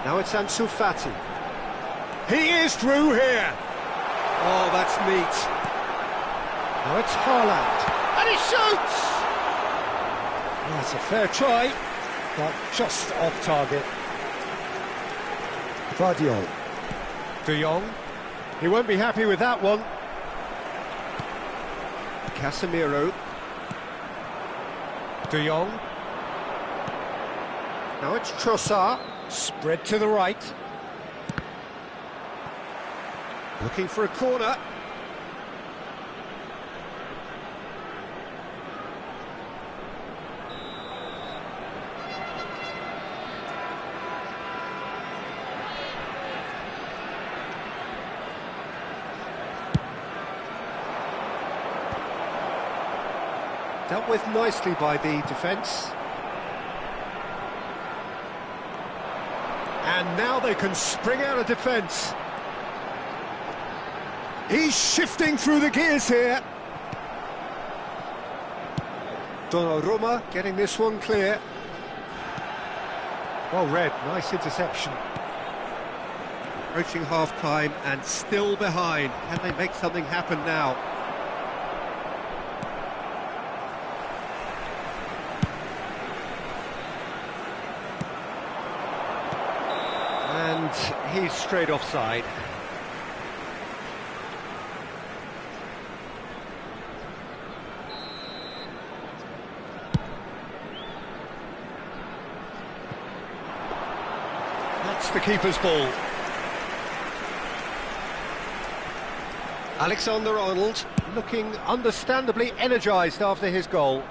Now it's Ansu Fati. He is through here. Oh, that's neat. Now it's Haaland. And he shoots! That's a fair try, but just off target. Guardiola. De Jong. He won't be happy with that one. Casemiro. De Jong. Now it's Trossard. Spread to the right. Looking for a corner. Dealt with nicely by the defence. And now they can spring out of defence. He's shifting through the gears here. Donnarumma getting this one clear. Well read, nice interception. Approaching half-time and still behind. Can they make something happen now? And he's straight offside. That's the keeper's ball. Alexander-Arnold looking understandably energised after his goal.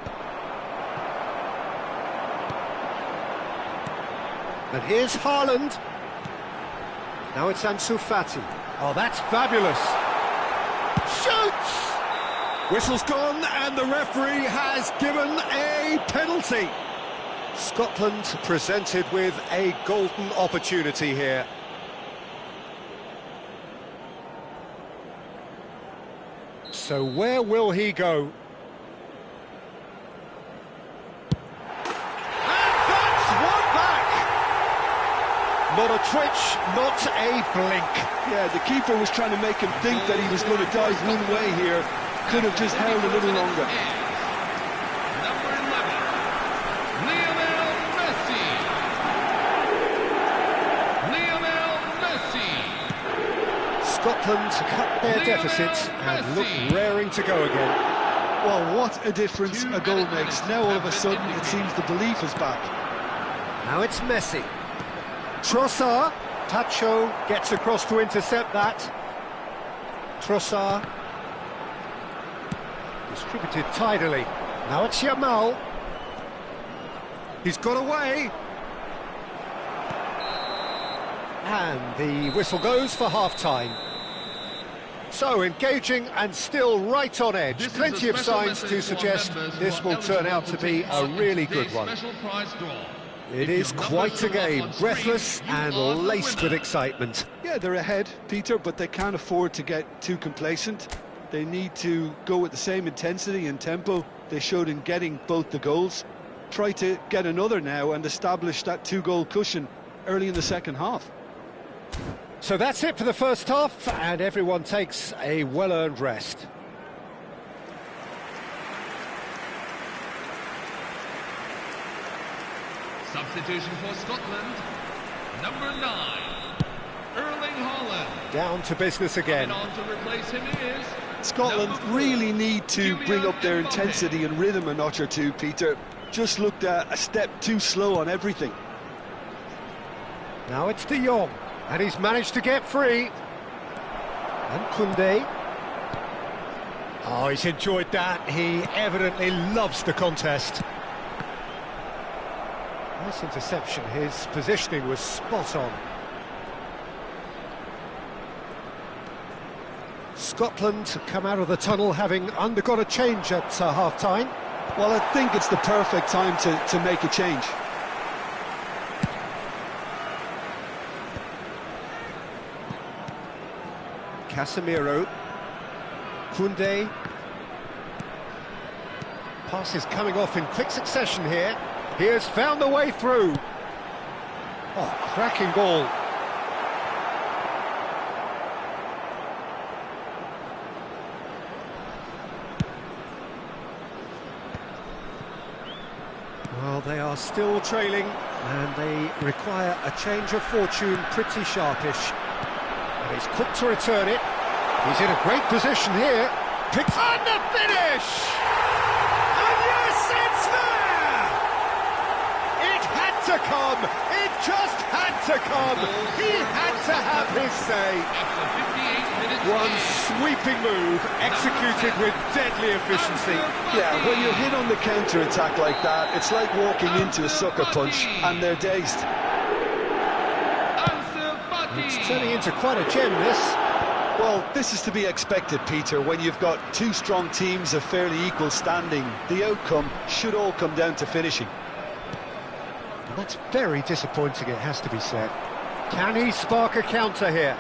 And here's Haaland. Now it's Ansu Fati. Oh, that's fabulous. Shoots! Whistle's gone and the referee has given a penalty. Scotland presented with a golden opportunity here. So where will he go? Not a twitch, not a blink. Yeah, the keeper was trying to make him think that he was going to dive one way here. Could have just held a little longer. Number 11, Lionel Messi. Lionel Messi. Scotland cut their deficit and look raring to go again. Well, what a difference a goal makes. Now all of a sudden it seems the belief is back. Now it's Messi. Trossard. Tacho gets across to intercept that. Trossard. Distributed tidily. Now it's Yamal. He's got away. And the whistle goes for half-time. So engaging and still right on edge. This Plenty of signs to suggest this will turn out to be a really good one. It is quite a game, breathless and laced with excitement. Yeah, they're ahead, Peter, but they can't afford to get too complacent. They need to go with the same intensity and tempo they showed in getting both the goals. Try to get another now and establish that two-goal cushion early in the second half. So that's it for the first half, and everyone takes a well-earned rest. Substitution for Scotland, number 9, Erling Haaland. Down to business again. And on to replace him is Scotland really need to bring up their intensity and rhythm a notch or two, Peter. Just looked a step too slow on everything. Now it's De Jong, and he's managed to get free. And Koundé. Oh, he's enjoyed that. He evidently loves the contest. Nice interception. His positioning was spot on. Scotland come out of the tunnel having undergone a change at half-time. Well, I think it's the perfect time to make a change. Casemiro. Koundé. Passes coming off in quick succession here. He has found the way through. Oh, cracking ball. Well, they are still trailing, and they require a change of fortune pretty sharpish. And he's quick to return it. He's in a great position here. Picks on the finish! And yes, it's there! It had to come! It just had to come! He had to have his say! One sweeping move, executed with deadly efficiency. Yeah, when you're hit on the counter-attack like that, it's like walking into a sucker punch and they're dazed. It's turning into quite a gem, this. Well, this is to be expected, Peter. When you've got two strong teams of fairly equal standing, the outcome should all come down to finishing. And that's very disappointing, it has to be said. Can he spark a counter here?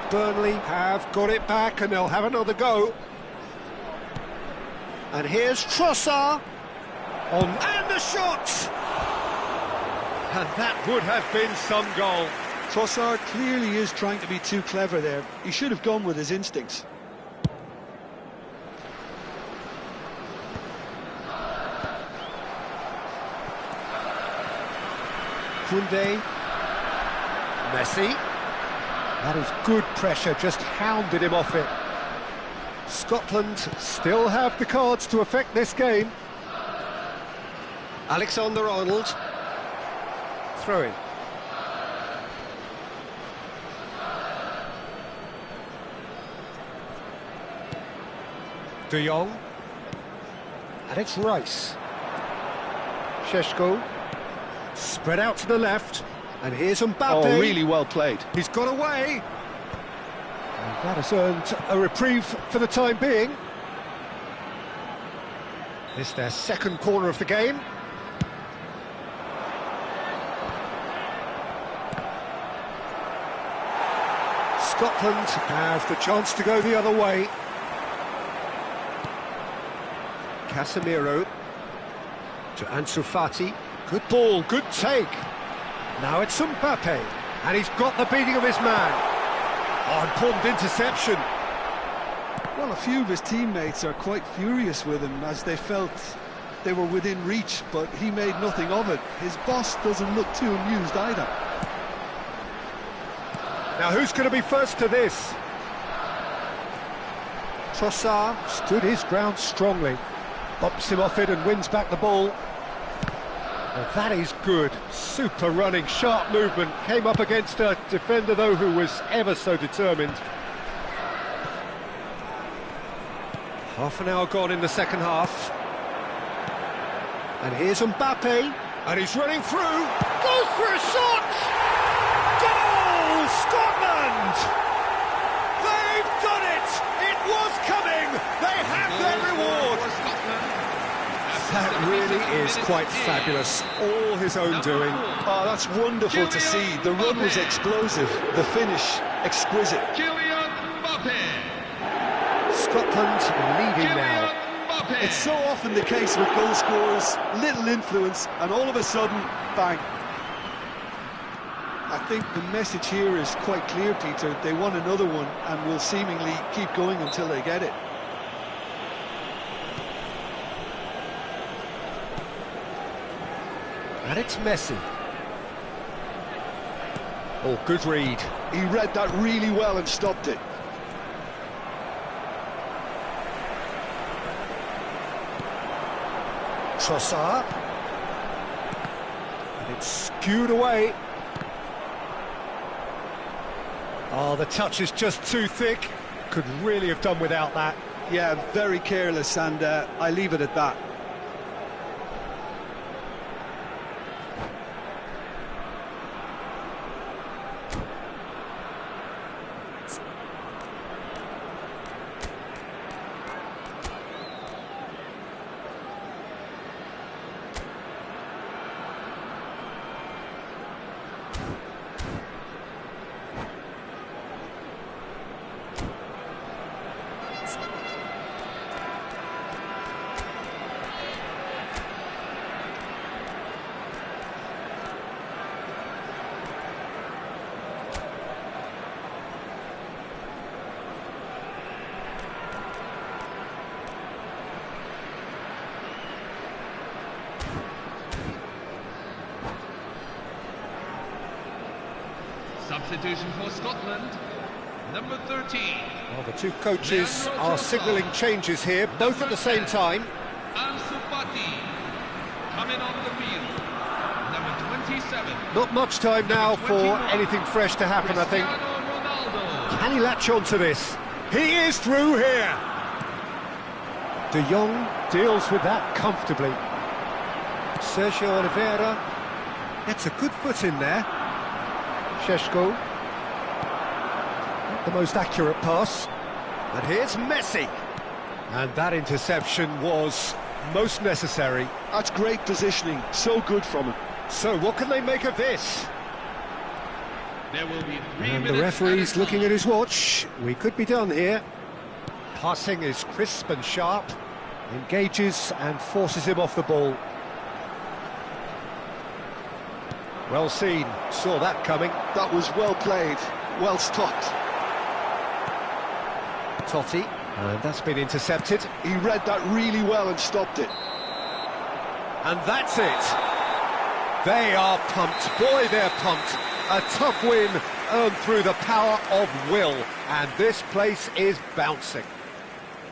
Burnley have got it back and they'll have another go. And here's Trossard on, and the shot! And that would have been some goal. Trossard clearly is trying to be too clever there. He should have gone with his instincts. Koundé. Messi. That is good pressure, just hounded him off it. Scotland still have the cards to affect this game. Alexander-Arnold. Throw in. De Jong. And it's Rice. Šeško. Spread out to the left. And here's Mbappe. Oh, really well played. He's got away. And that has earned a reprieve for the time being. It's their second corner of the game. Scotland have the chance to go the other way. Casemiro to Ansu Fati. Good ball, good take. Now it's Mbappe, and he's got the beating of his man. Oh, important interception. Well, a few of his teammates are quite furious with him as they felt they were within reach, but he made nothing of it. His boss doesn't look too amused either. Now who's going to be first to this? Trossard stood his ground strongly. Bops him off it and wins back the ball. Well, that is good. Super running, sharp movement. Came up against a defender, though, who was ever so determined. Half an hour gone in the second half. And here's Mbappe, and he's running through, goes for a shot! Goal! Scotland! They've done it! It was coming! They have their reward! That really is quite fabulous, all his own doing. Oh, that's wonderful to see. The run was explosive, the finish exquisite. Scotland leading now. It's so often the case with goal scorers, little influence, and all of a sudden, bang. I think the message here is quite clear, Peter. They want another one and will seemingly keep going until they get it. And it's Messi. Oh, good read. He read that really well and stopped it. Trossard. And it's skewed away. Oh, the touch is just too thick. Could really have done without that. Yeah, very careless, and I leave it at that. Substitution for Scotland, number 13. Well, the two coaches are signalling changes here, both at the same time. Ansu Fati coming on the field, number 27. Not much time now for anything fresh to happen, I think. Ronaldo. Can he latch on to this? He is through here! De Jong deals with that comfortably. Sergio Oliveira gets a good foot in there. Sheshko, not the most accurate pass. And here's Messi. And that interception was most necessary. That's great positioning, so good from him. So what can they make of this? There will be 3 And minutes the referee's added looking time. at his watch. We could be done here. Passing is crisp and sharp. Engages and forces him off the ball. Well seen, saw that coming. That was well played, well stopped. Totti, and that's been intercepted. He read that really well and stopped it. And that's it. They are pumped. Boy, they're pumped. A tough win earned through the power of will. And this place is bouncing.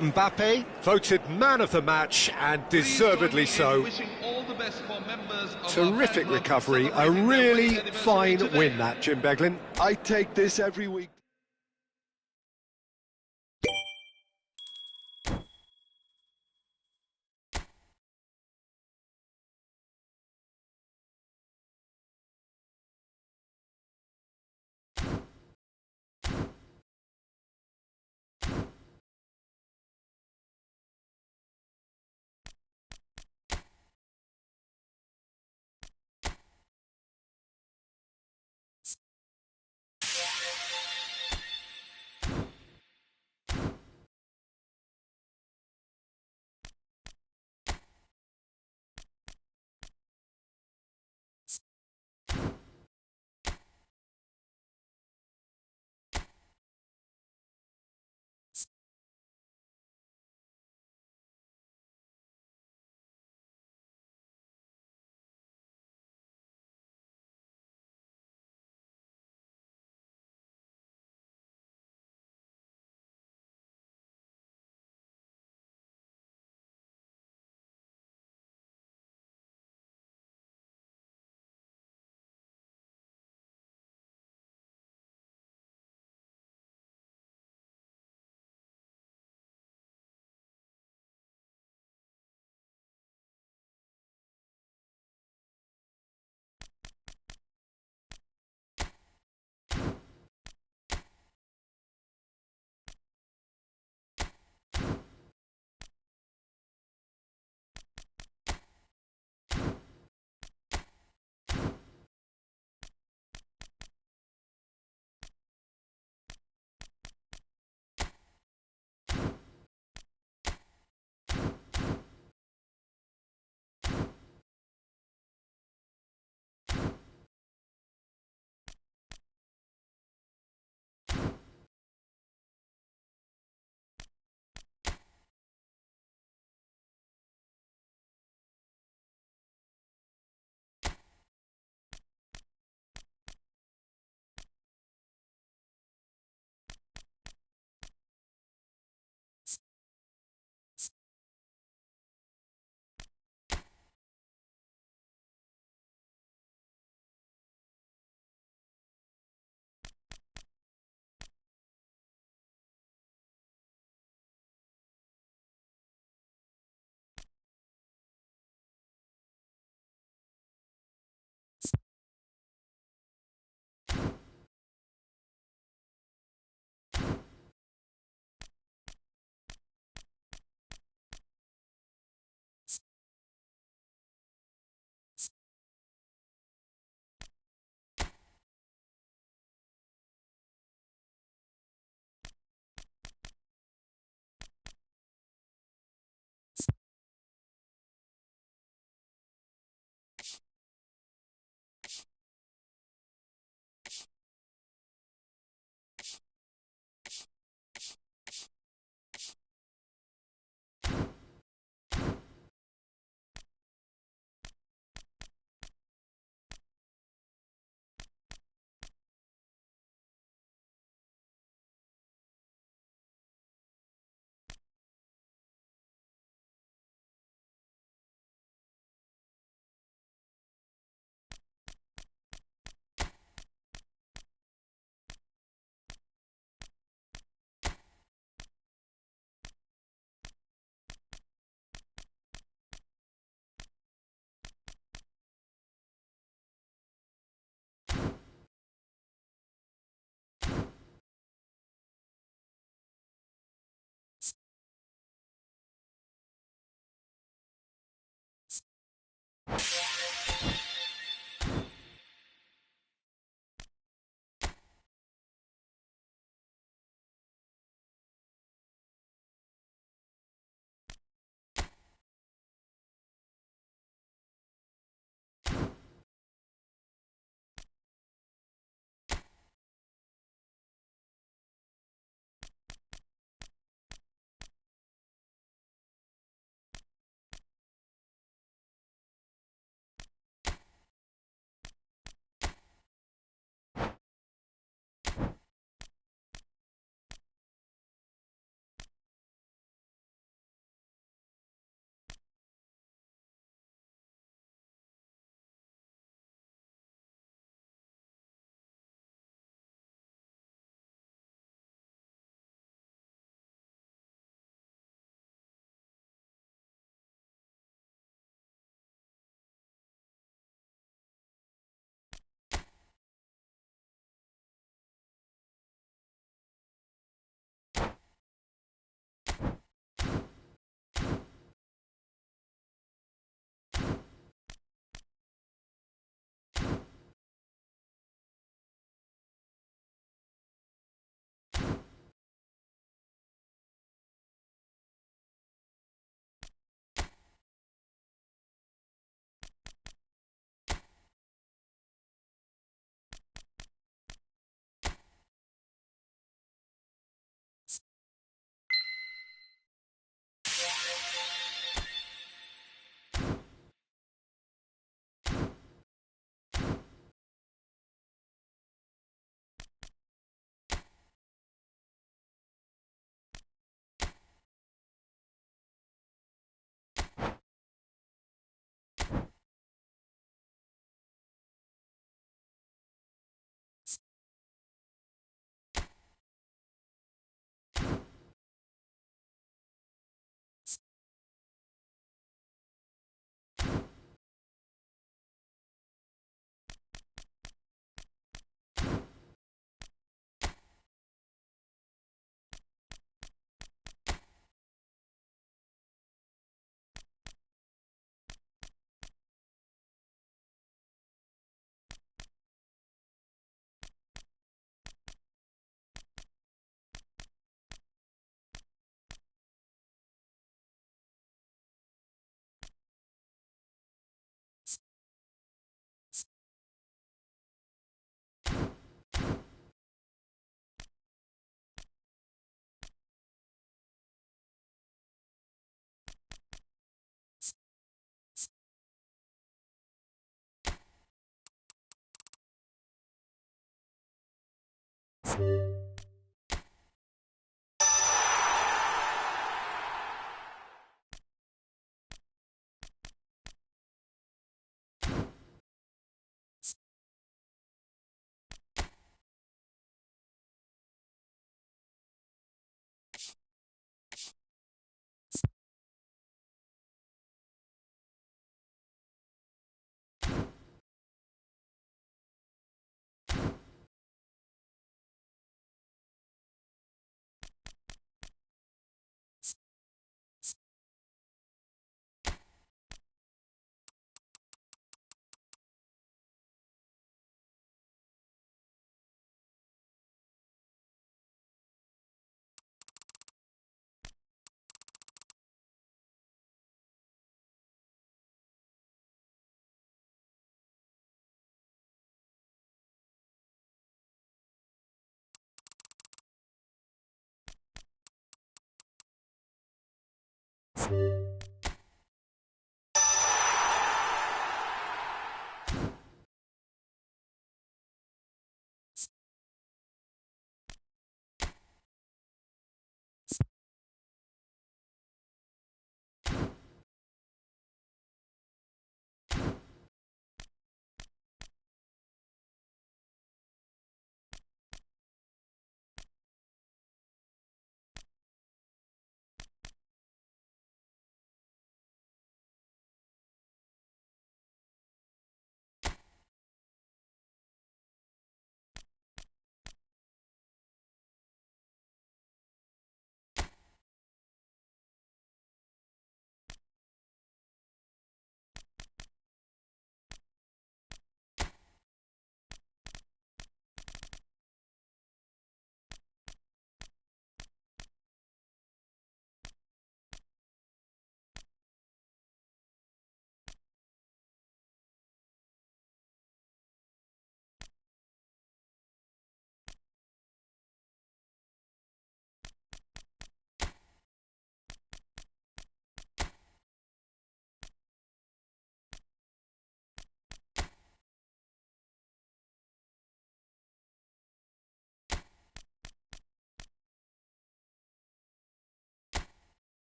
Mbappe voted man of the match, and deservedly so. Terrific recovery, a really fine win that, Jim Beglin. I take this every week.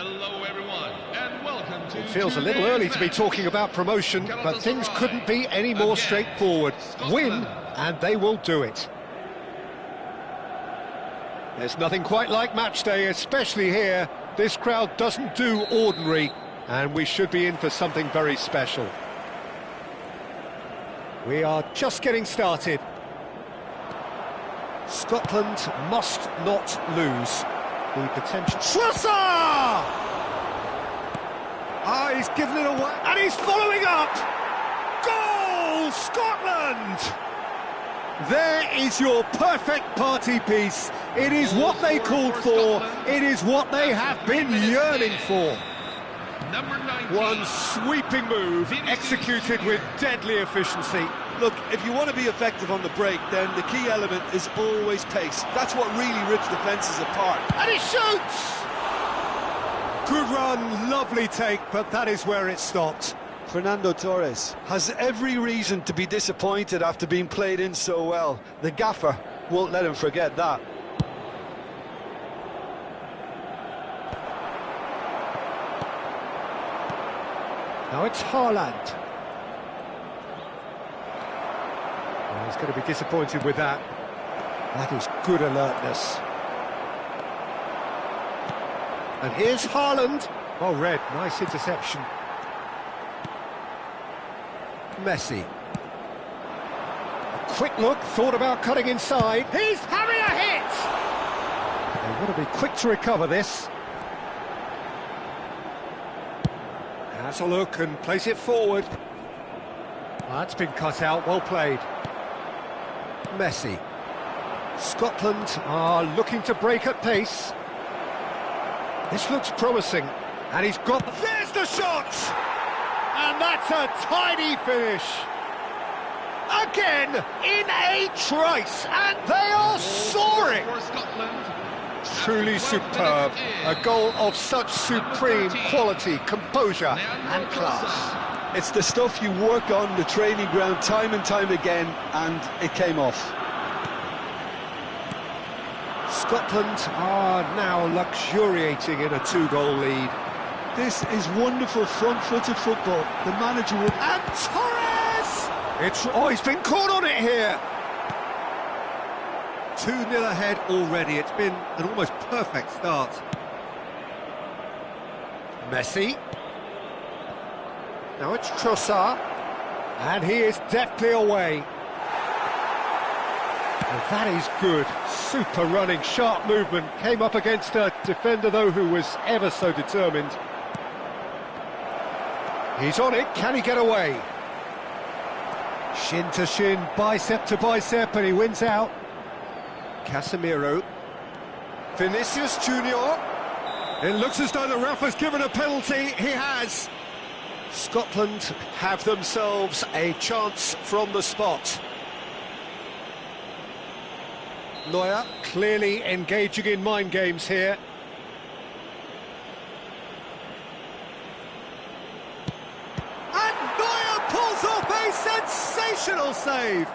Hello everyone, and welcome to It feels a little early to be talking about promotion, but things couldn't be any more straightforward. Win, and they will do it. There's nothing quite like match day, especially here. This crowd doesn't do ordinary, and we should be in for something very special. We are just getting started. Scotland must not lose. The potential... Trossard! Ah, he's given it away, and he's following up! Goal, Scotland! There is your perfect party piece. It is what they called for. It is what they have been yearning for. One sweeping move, executed with deadly efficiency. Look, if you want to be effective on the break, then the key element is always pace. That's what really rips defences apart. And he shoots! Good run, lovely take, but that is where it stopped. Fernando Torres has every reason to be disappointed after being played in so well. The gaffer won't let him forget that. Now it's Haaland. Well, he's going to be disappointed with that. That is good alertness. And here's Haaland. Oh, red, nice interception. Messi. A quick look, thought about cutting inside. He's having a hit! They want to be quick to recover this. Has a look and place it forward. That's been cut out, well played. Messi. Scotland are looking to break at pace. This looks promising, and he's got... There's the shot! And that's a tidy finish. Again, in a trice, and they are soaring. Truly superb. A goal of such supreme quality, composure and class. It's the stuff you work on the training ground time and time again, and it came off. Scotland are now luxuriating in a two-goal lead. This is wonderful front-footed football. The manager would... And Torres! He's been caught on it here. 2-0 ahead already. It's been an almost perfect start. Messi. Now it's Trossard. And he is deftly away. And that is good. Super running, sharp movement. Came up against a defender, though, who was ever so determined. He's on it. Can he get away? Shin to shin, bicep to bicep, and he wins out. Casemiro. Vinicius Junior. It looks as though the ref has given a penalty. He has. Scotland have themselves a chance from the spot. Neuer clearly engaging in mind games here. And Neuer pulls off a sensational save.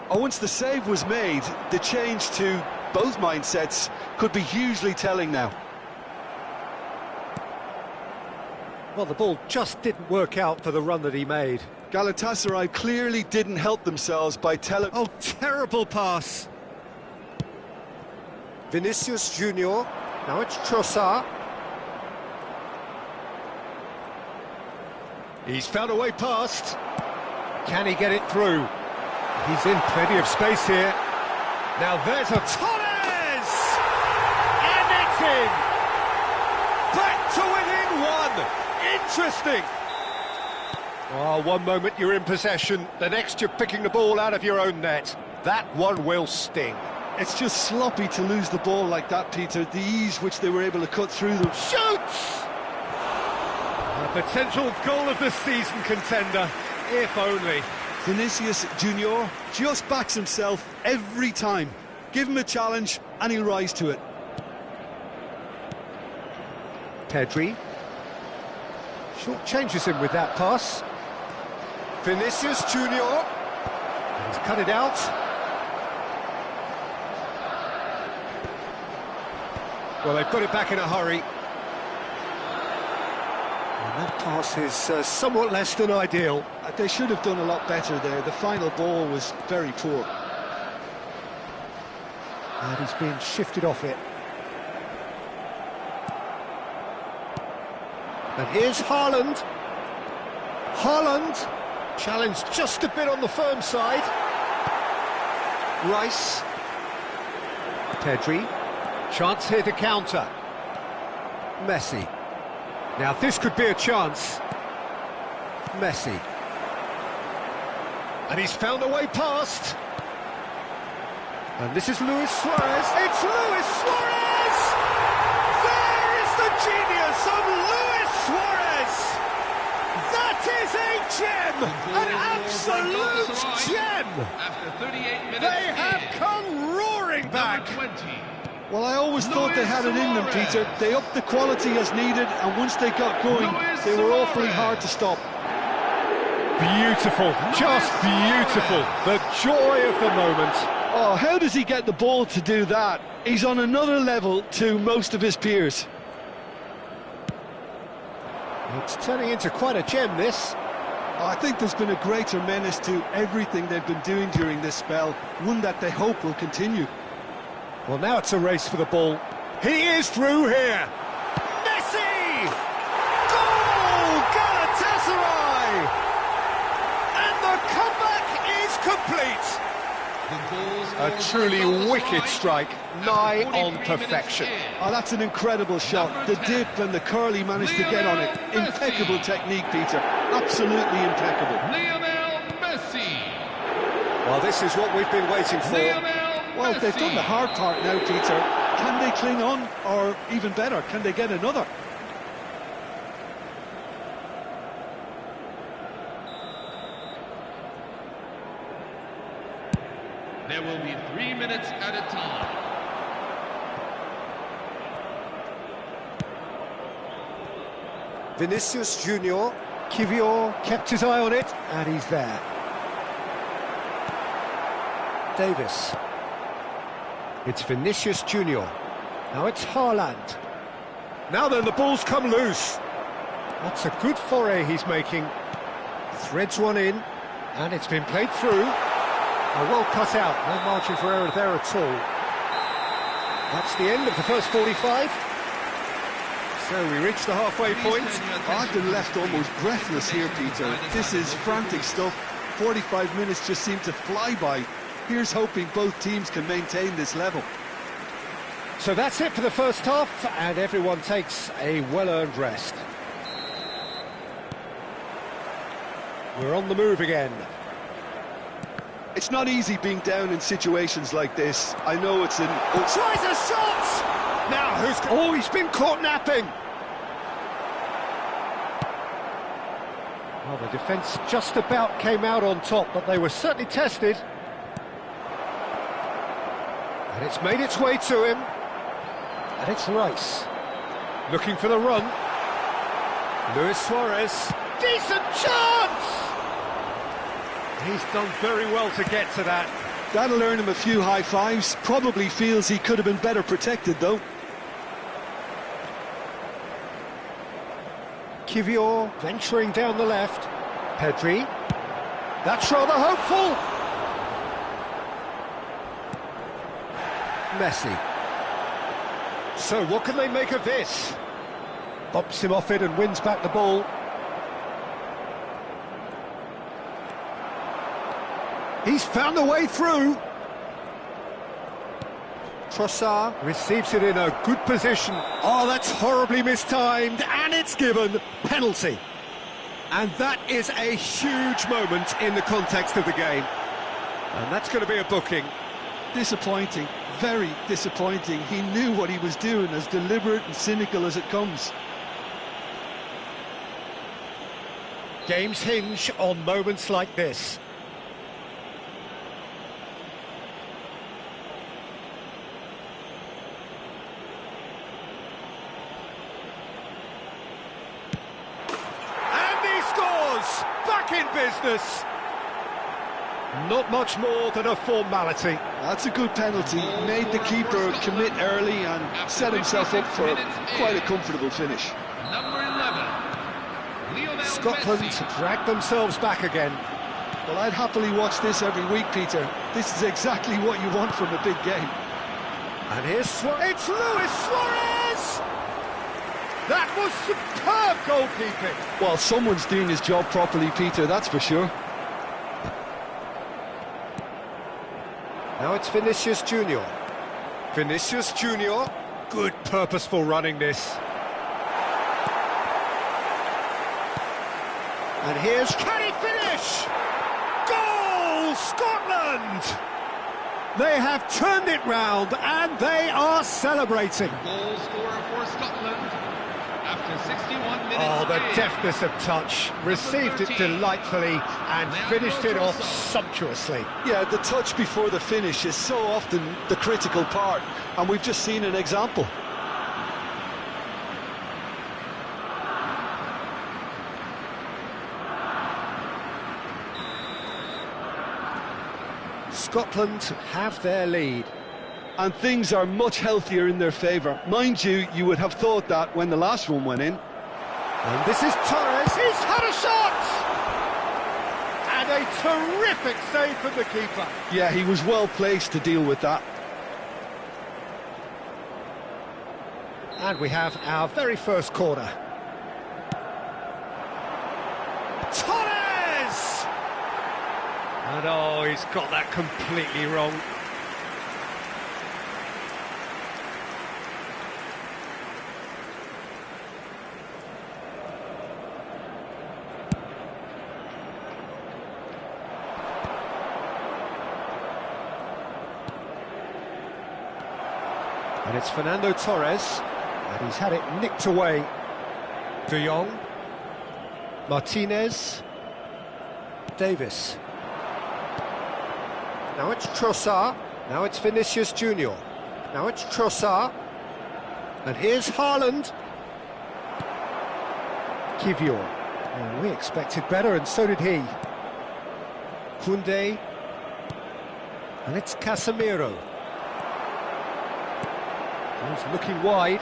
Oh, once the save was made, the change to both mindsets could be hugely telling now. Well, the ball just didn't work out for the run that he made. Galatasaray clearly didn't help themselves by telling... Oh, terrible pass. Vinicius Junior. Now it's Trossard. He's found a way past. Can he get it through? He's in plenty of space here. Now there's a Torres! And it's in! Back to within one! Interesting! Oh, one moment you're in possession, the next you're picking the ball out of your own net. That one will sting. It's just sloppy to lose the ball like that, Peter. The ease which they were able to cut through them. Shoots! A potential goal of the season contender, if only. Vinicius Junior just backs himself every time. Give him a challenge and he'll rise to it. Pedri. Short changes him with that pass. Vinicius Junior. He's cut it out. Well, they've got it back in a hurry. And that pass is somewhat less than ideal. They should have done a lot better there. The final ball was very poor. And he's been shifted off it. And here's Haaland. Haaland, challenged just a bit on the firm side. Rice. Pedri. Chance here to counter. Messi. Now this could be a chance. Messi. And he's found a way past. And this is Luis Suarez. It's Luis Suarez! There is the genius of Luis Suarez! That is a gem! An absolute gem! After 38 minutes, They have come roaring back! Number 20. Well, I always thought they had it in them, Peter. They upped the quality as needed, and once they got going, they were awfully hard to stop. Beautiful, just beautiful. The joy of the moment. Oh, how does he get the ball to do that? He's on another level to most of his peers. It's turning into quite a gem, this. I think there's been a greater menace to everything they've been doing during this spell, one that they hope will continue. Well, now it's a race for the ball. He is through here. Messi! Goal! Galatasaray! And the comeback is complete. A truly wicked strike, nigh on perfection. Oh, that's an incredible shot. The dip and the curl he managed to get on it. Impeccable technique, Peter. Absolutely impeccable. Lionel Messi. Well, this is what we've been waiting for. Well, they've done the hard part now, Peter. Can they cling on? Or even better, can they get another? There will be 3 minutes at a time. Vinicius Junior. Kivior kept his eye on it, and he's there. Davis. It's Vinicius Junior. Now it's Haaland. Now then, the ball's come loose. That's a good foray he's making. Threads one in, and it's been played through. Well cut out, no margin for error there at all. That's the end of the first 45. So we reach the halfway point. I've been left almost breathless here, Peter. This is frantic stuff. 45 minutes just seem to fly by. Here's hoping both teams can maintain this level. So that's it for the first half, and everyone takes a well-earned rest. We're on the move again. It's not easy being down in situations like this. I know it's an... Tries a shot! Now who's... Oh, he's been caught napping! Well, the defence just about came out on top, but they were certainly tested. And it's made its way to him. And it's Rice. Looking for the run. Luis Suarez. Decent chance! He's done very well to get to that. That'll earn him a few high fives. Probably feels he could have been better protected, though. Kivior venturing down the left. Pedri. That's rather hopeful. Messi. So what can they make of this? Bumps him off it and wins back the ball. He's found a way through. Trossard receives it in a good position. Oh, that's horribly mistimed, and it's given penalty. And that is a huge moment in the context of the game. And that's going to be a booking. Disappointing, very disappointing. He knew what he was doing, as deliberate and cynical as it comes. Games hinge on moments like this. Back in business. Not much more than a formality. That's a good penalty. Made the keeper commit early and set himself up for quite a comfortable finish. Number 11. Scotland Messi. drag themselves back again. Well, I'd happily watch this every week, Peter. This is exactly what you want from a big game. And here's it's Luis Suarez! That was superb goalkeeping. Well, someone's doing his job properly, Peter, that's for sure. Now it's Vinicius Junior. Vinicius Junior, good purposeful running this. And here's, can he finish? Goal, Scotland! They have turned it round and they are celebrating. Goal scorer for Scotland after 61 minutes. Oh, the of play. deftness of touch. Received it delightfully and finished it off sumptuously. Yeah, the touch before the finish is so often the critical part, and we've just seen an example. Scotland have their lead. And things are much healthier in their favour. Mind you, you would have thought that when the last one went in. And this is Torres, he's had a shot! And a terrific save from the keeper. Yeah, he was well placed to deal with that. And we have our very first corner. Torres! And oh, he's got that completely wrong. And it's Fernando Torres, and he's had it nicked away. De Jong, Martinez, Davis. Now it's Trossard, now it's Vinicius Junior. Now it's Trossard, and here's Haaland. Kivior. Oh, we expected better, and so did he. Koundé, and it's Casemiro. He's looking wide.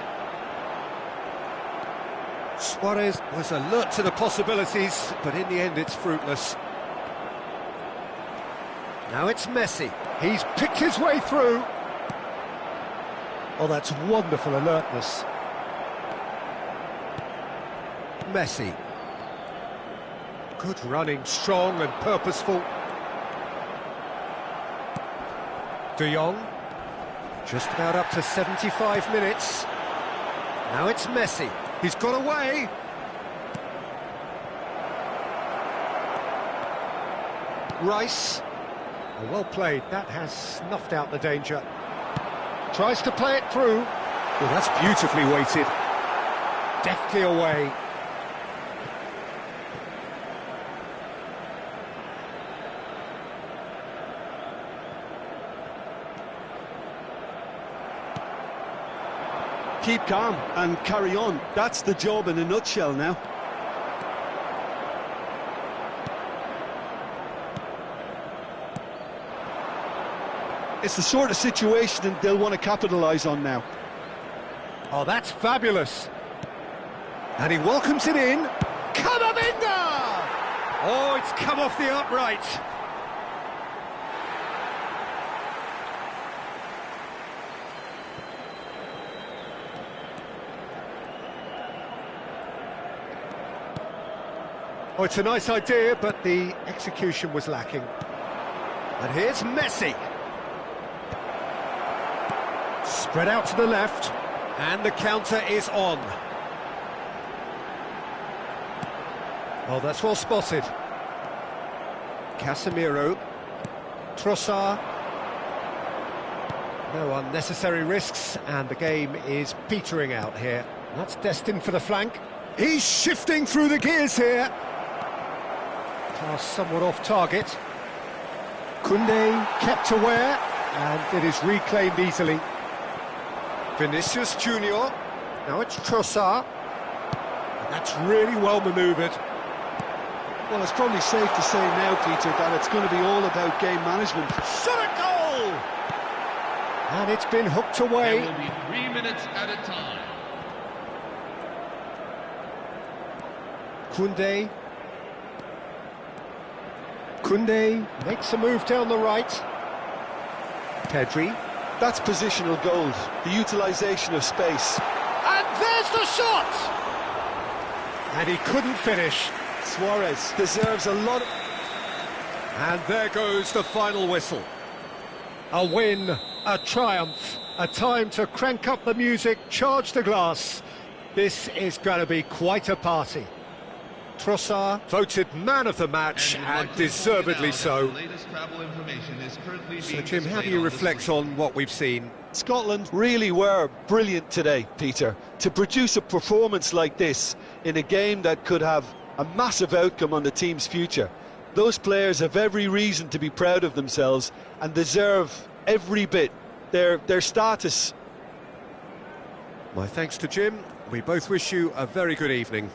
Suarez was alert to the possibilities, but in the end it's fruitless. Now it's Messi. He's picked his way through. Oh, that's wonderful alertness. Messi. Good running, strong and purposeful. De Jong. Just about up to 75 minutes. Now it's Messi. He's got away. Rice. Oh, well played. That has snuffed out the danger. Tries to play it through. Well, that's beautifully weighted. Deftly away. Keep calm and carry on. That's the job in a nutshell now. It's the sort of situation they'll want to capitalise on now. Oh, that's fabulous. And he welcomes it in. Camavinga! Oh, it's come off the upright. Oh, it's a nice idea, but the execution was lacking. And here's Messi. Spread out to the left, and the counter is on. Oh, that's well spotted. Casemiro. Trossard. No unnecessary risks, and the game is petering out here. That's destined for the flank. He's shifting through the gears here. Pass somewhat off target. Koundé kept aware, and it is reclaimed easily. Vinicius Junior. Now it's Trossard. And that's really well manoeuvred. Well, it's probably safe to say now, Peter, that it's going to be all about game management. Shot a goal! And it's been hooked away. There will be 3 minutes at a time. Koundé. Koundé makes a move down the right. Pedri. That's positional gold, the utilisation of space. And there's the shot! And he couldn't finish. Suarez deserves a lot of... And there goes the final whistle. A win, a triumph, a time to crank up the music, charge the glass. This is going to be quite a party. Trossard voted man of the match, and deservedly so. So, Jim, how do you reflect on what we've seen? Scotland really were brilliant today, Peter, to produce a performance like this in a game that could have a massive outcome on the team's future. Those players have every reason to be proud of themselves and deserve every bit their status. My thanks to Jim. We both wish you a very good evening.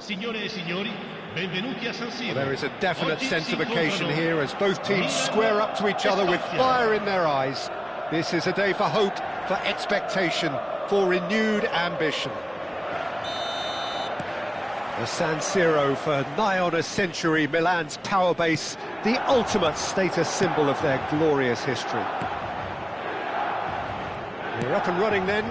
Signore e signori, benvenuti a San Siro. Well, there is a definite Oggi sense si of occasion incontrano here as both teams square up to each other with fire in their eyes. This is a day for hope, for expectation, for renewed ambition. The San Siro, for nigh on a century, Milan's power base, the ultimate status symbol of their glorious history. We're up and running then.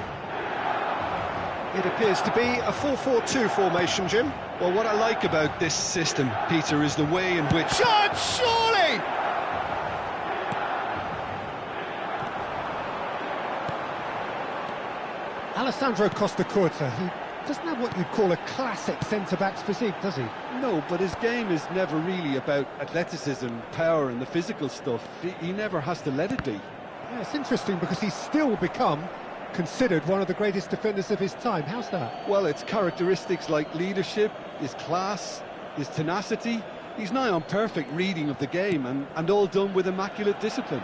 It appears to be a 4-4-2 formation, Jim. Well, what I like about this system, Peter, is the way in which... Shot, surely! Alessandro Costacurta, he doesn't have what you'd call a classic centre-back's physique, does he? No, but his game is never really about athleticism, power and the physical stuff. He never has to let it be. Yeah, it's interesting because he's still become considered one of the greatest defenders of his time. How's that? Well, it's characteristics like leadership, his class, his tenacity. He's nigh on perfect reading of the game and all done with immaculate discipline.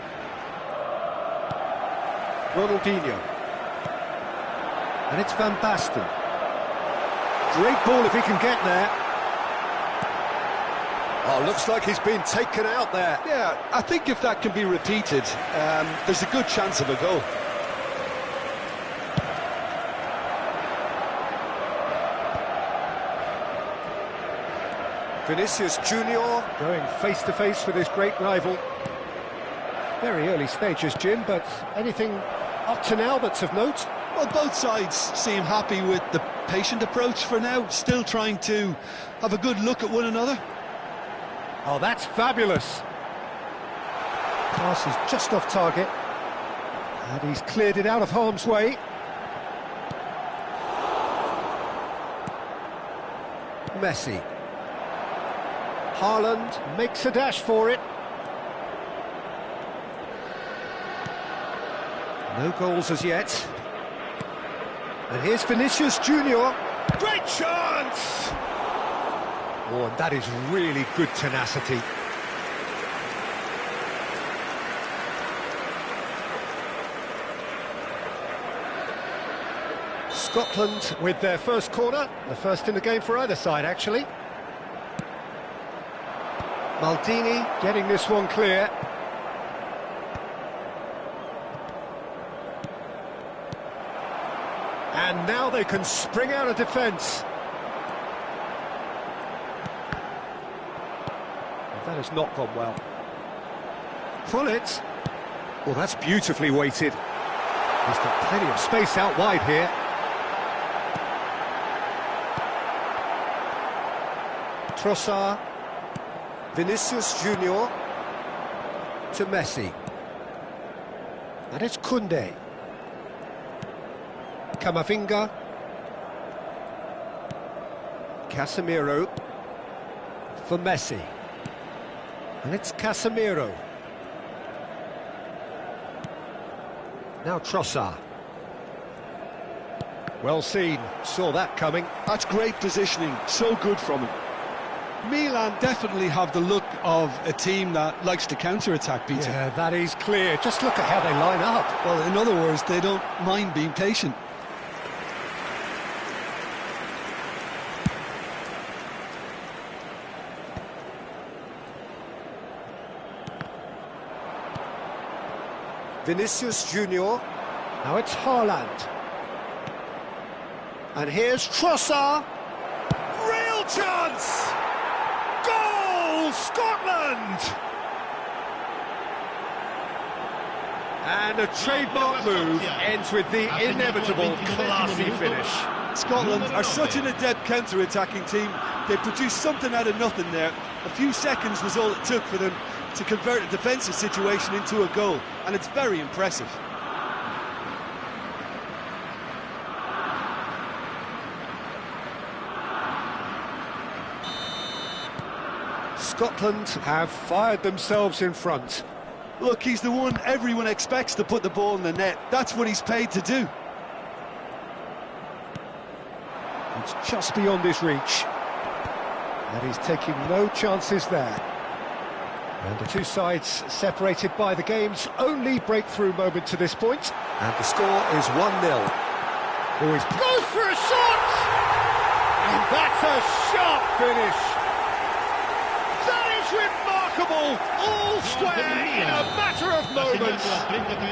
Ronaldinho. And it's Van Basten. Great ball if he can get there. Oh, looks like he's been taken out there. Yeah, I think if that can be repeated, there's a good chance of a goal. Vinicius Junior going face-to-face with his great rival. Very early stages, Jim, but anything up to now that's of note? Well, both sides seem happy with the patient approach for now, still trying to have a good look at one another. Oh, that's fabulous. Pass is just off target. And he's cleared it out of harm's way. Messi. Haaland makes a dash for it. No goals as yet. And here's Vinicius Junior. Great chance! Oh, and that is really good tenacity. Scotland with their first corner, the first in the game for either side, actually. Maldini getting this one clear. And now they can spring out of defence. That has not gone well. Pull it. Well, that's beautifully weighted. He's got plenty of space out wide here. Trossard. Vinicius Junior to Messi. And it's Koundé. Camavinga. Casemiro for Messi. And it's Casemiro. Now Trossard. Well seen, saw that coming. That's great positioning, so good from him. Milan definitely have the look of a team that likes to counter-attack, Peter. Yeah, that is clear. Just look at how they line up. Well, in other words, they don't mind being patient. Vinicius Junior. Now it's Haaland. And here's Trossard. Real chance! Goal, Scotland! And a trademark move ends with the inevitable classy finish. Scotland are such an adept counter-attacking team. They produced something out of nothing there. A few seconds was all it took for them to convert a defensive situation into a goal, and it's very impressive. Scotland have fired themselves in front. Look, he's the one everyone expects to put the ball in the net. That's what he's paid to do. It's just beyond his reach. And he's taking no chances there. And the two sides separated by the game's only breakthrough moment to this point. And the score is 1-0. Always goes for a shot! And that's a sharp finish. That is remarkable! All square in a matter of moments.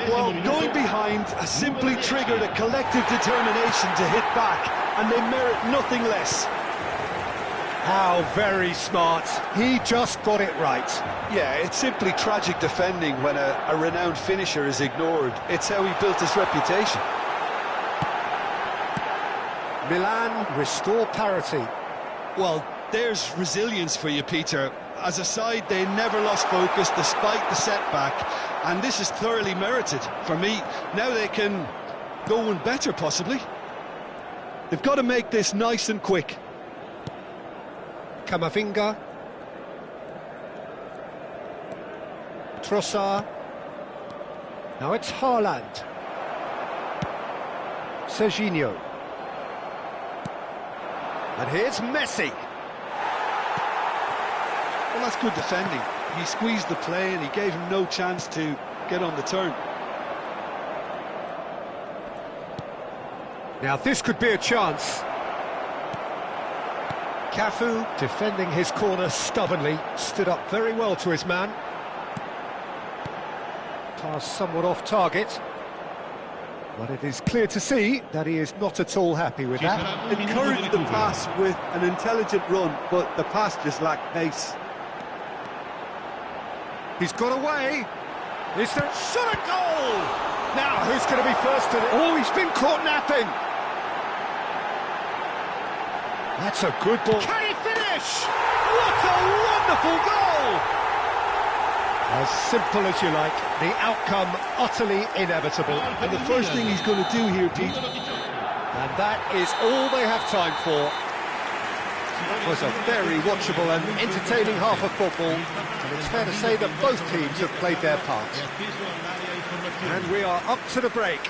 Well, going behind has simply triggered a collective determination to hit back, and they merit nothing less. How very smart. He just got it right. Yeah, it's simply tragic defending when a renowned finisher is ignored. It's how he built his reputation. Milan restore parity. Well, there's resilience for you, Peter. As a side, they never lost focus despite the setback, and this is thoroughly merited. For me, now they can go one better, possibly. They've got to make this nice and quick. Camavinga. Trossard. Now it's Haaland. Serginho. And here's Messi. Well, that's good defending. He squeezed the play and he gave him no chance to get on the turn. Now this could be a chance. Cafu, defending his corner stubbornly, stood up very well to his man. Pass somewhat off target. But it is clear to see that he is not at all happy with that. Encouraged the pass with an intelligent run, but the pass just lacked pace. He's got away. Is there shot a goal? Now who's going to be first to it? Oh, he's been caught napping. That's a good ball. Can he finish? What a wonderful goal! As simple as you like, the outcome utterly inevitable. And the first thing he's going to do here, Pete. And that is all they have time for. It was a very watchable and entertaining half of football, and it's fair to say that both teams have played their part. And we are up to the break.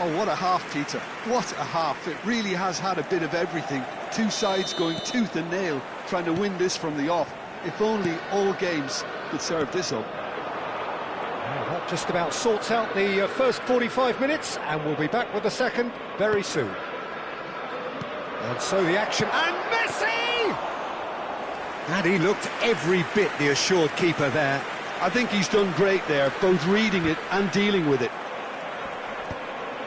Oh, what a half, Peter. What a half. It really has had a bit of everything. Two sides going tooth and nail, trying to win this from the off. If only all games could serve this up. Well, that just about sorts out the first 45 minutes, and we'll be back with the second very soon. And so the action, and Messi! And he looked every bit the assured keeper there. I think he's done great there, both reading it and dealing with it.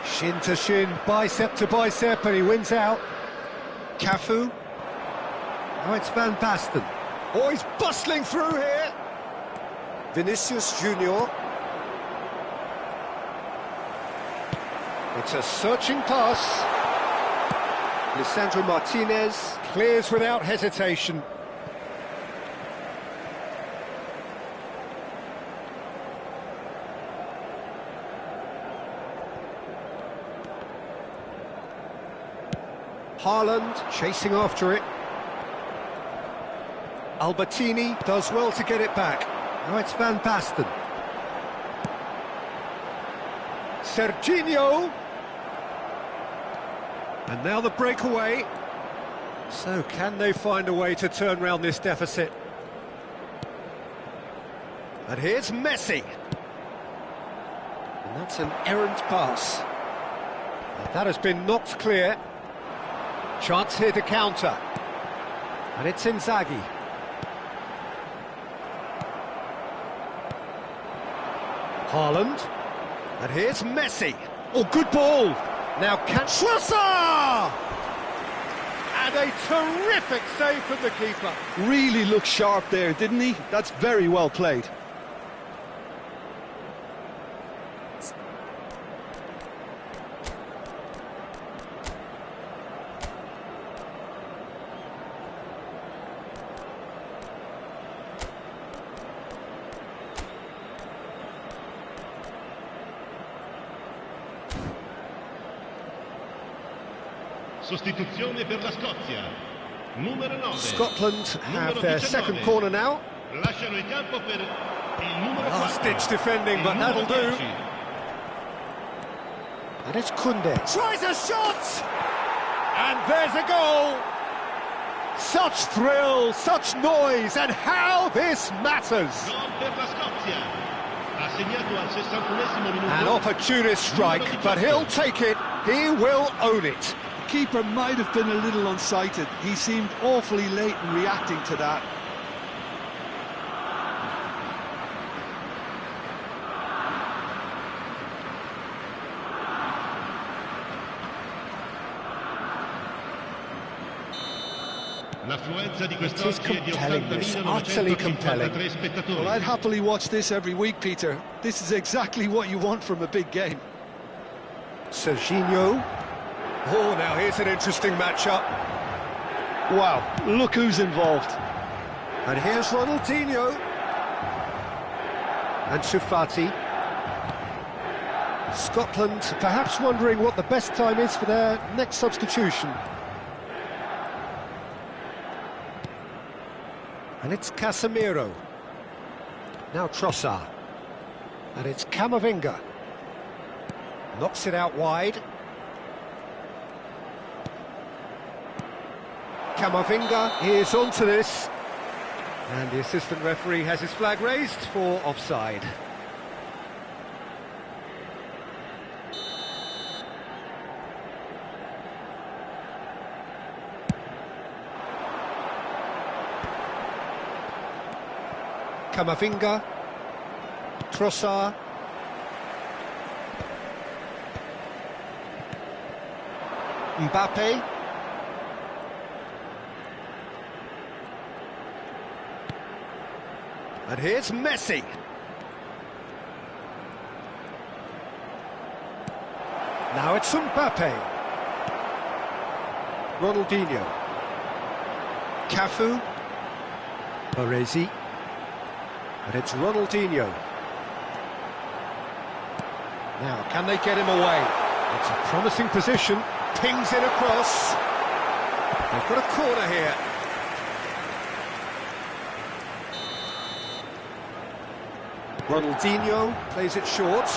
Shin to shin, bicep to bicep, and he wins out. Cafu. Now it's Van Basten. Oh, he's bustling through here. Vinicius Junior. It's a searching pass. Lisandro Martinez clears without hesitation. Haaland chasing after it. Albertini does well to get it back. Now it's Van Basten. Serginho. And now the breakaway. So can they find a way to turn round this deficit? And here's Messi. And that's an errant pass. And that has been knocked clear. Chance here to counter. And it's Inzaghi. Haaland. And here's Messi. Oh, good ball. Now can Trossard! And a terrific save from the keeper. Really looked sharp there, didn't he? That's very well played. Sostituzione per la Scozia. Numero 9. Scotland have their second corner now. Lasciano il campo per il numero 4. Last-ditch defending, but that'll do. And it's Koundé. Tries a shot! And there's a goal! Such thrill, such noise, and how this matters! Gol per la Scozia. Assegnato al 61esimo minuto. An opportunist strike, but he'll take it. He will own it. Keeper might have been a little unsighted. He seemed awfully late in reacting to that. It is compelling, this, utterly compelling. Well, I'd happily watch this every week, Peter. This is exactly what you want from a big game. Serginho. Oh, now here's an interesting matchup. Wow, look who's involved. And here's Ronaldinho. And Sufati. Scotland perhaps wondering what the best time is for their next substitution. And it's Casemiro. Now Trossard. And it's Camavinga. Knocks it out wide. Camavinga is onto this. And the assistant referee has his flag raised for offside. Camavinga, Trossard, Mbappe, and here's Messi. Now it's Mbappe, Ronaldinho, Cafu. Baresi. And it's Ronaldinho. Now, can they get him away? It's a promising position. Pings it across. They've got a corner here. Ronaldinho plays it short.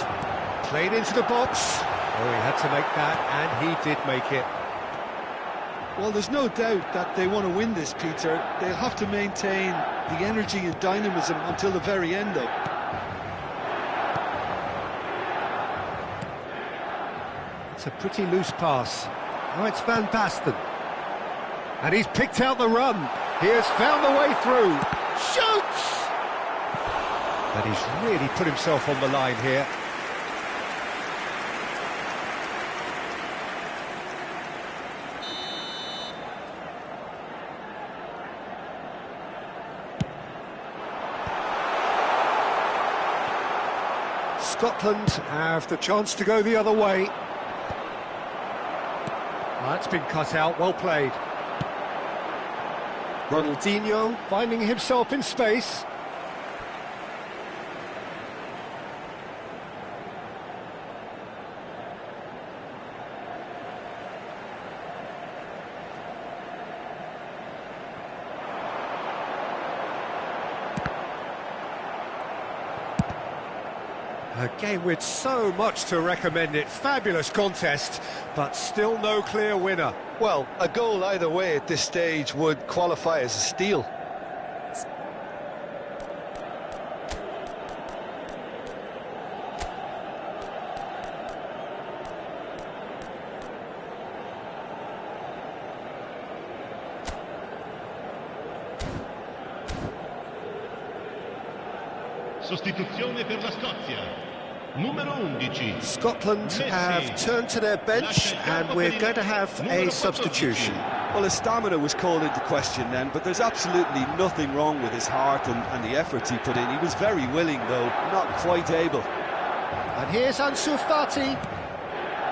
Played into the box. Oh, he had to make that, and he did make it. Well, there's no doubt that they want to win this, Peter. They'll have to maintain the energy and dynamism until the very end, though. It's a pretty loose pass. Oh, it's Van Basten. And he's picked out the run. He has found the way through. Shoots! And he's really put himself on the line here. Scotland have the chance to go the other way. That's been cut out, well played. Ronaldinho finding himself in space. A game with so much to recommend it. Fabulous contest, but still no clear winner. Well, a goal either way at this stage would qualify as a steal. Sostituzione per la Scozia. Numero 11. Scotland have turned to their bench, and we're going to have a substitution. Well, his stamina was called into question then, but there's absolutely nothing wrong with his heart and the efforts he put in. He was very willing, though, not quite able. And here's Ansu Fati.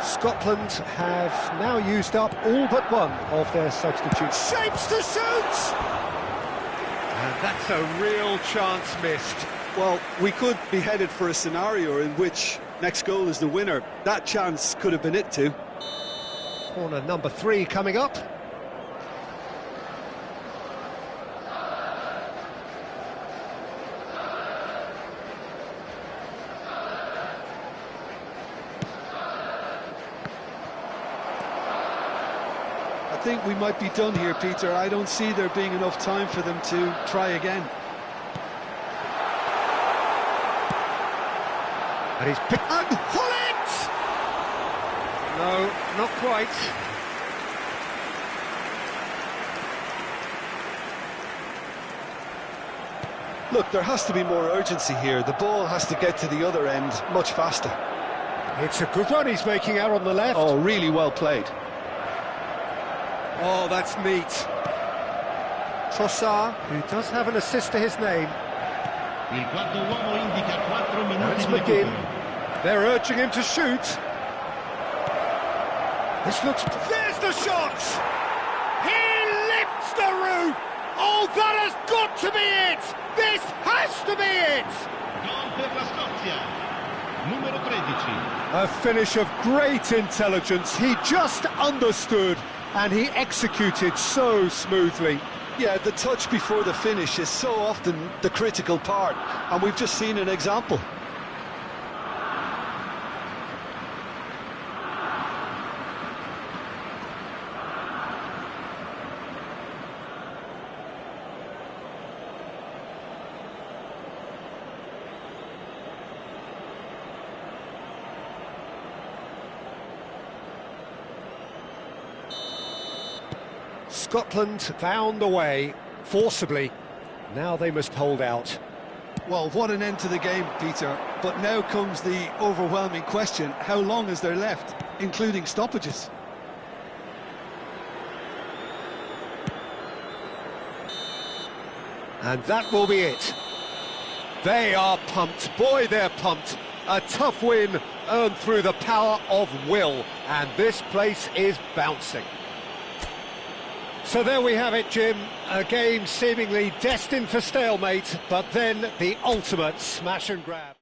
Scotland have now used up all but one of their substitutes. Shapes to shoot! And that's a real chance missed. Well, we could be headed for a scenario in which next goal is the winner. That chance could have been it too. Corner number 3 coming up. I think we might be done here, Peter. I don't see there being enough time for them to try again. And he's picked... And Hullet! No, not quite. Look, there has to be more urgency here. The ball has to get to the other end much faster. It's a good run he's making out on the left. Oh, really well played. Oh, that's neat. Trossard, who does have an assist to his name. Il quarto uomo indica 4 minuti It's di McGinn. recupero. They're urging him to shoot. This looks... There's the shot! He lifts the roof! Oh, that has got to be it! This has to be it! Gol per la Scozia. Numero 13. A finish of great intelligence. He just understood, and he executed so smoothly. Yeah, the touch before the finish is so often the critical part, and we've just seen an example. Scotland found a way, forcibly. Now they must hold out. Well, what an end to the game, Peter. But now comes the overwhelming question: how long is there left, including stoppages? And that will be it. They are pumped. Boy, they're pumped. A tough win earned through the power of will. And this place is bouncing. So there we have it, Jim. A game seemingly destined for stalemate, but then the ultimate smash and grab.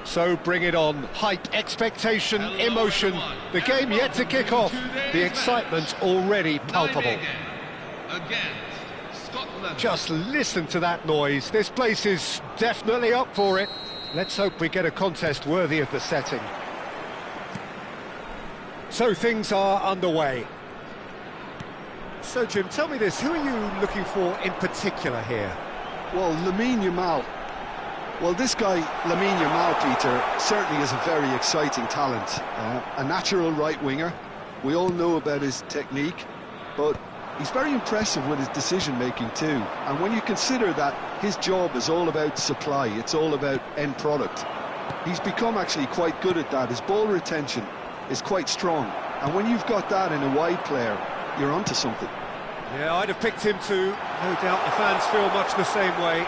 So bring it on. Hype, expectation, emotion. The game yet to kick off. The excitement already palpable. Against Scotland. Just listen to that noise. This place is definitely up for it. Let's hope we get a contest worthy of the setting. So things are underway. So Jim, tell me this, who are you looking for in particular here? Well, Lamine Yamal. Well, this guy, Lamine Yamal, Peter, certainly is a very exciting talent. A natural right winger. We all know about his technique, but he's very impressive with his decision-making too. And when you consider that his job is all about supply, it's all about end product, he's become actually quite good at that. His ball retention is quite strong. And when you've got that in a wide player, you're onto something. Yeah, I'd have picked him too. No doubt the fans feel much the same way.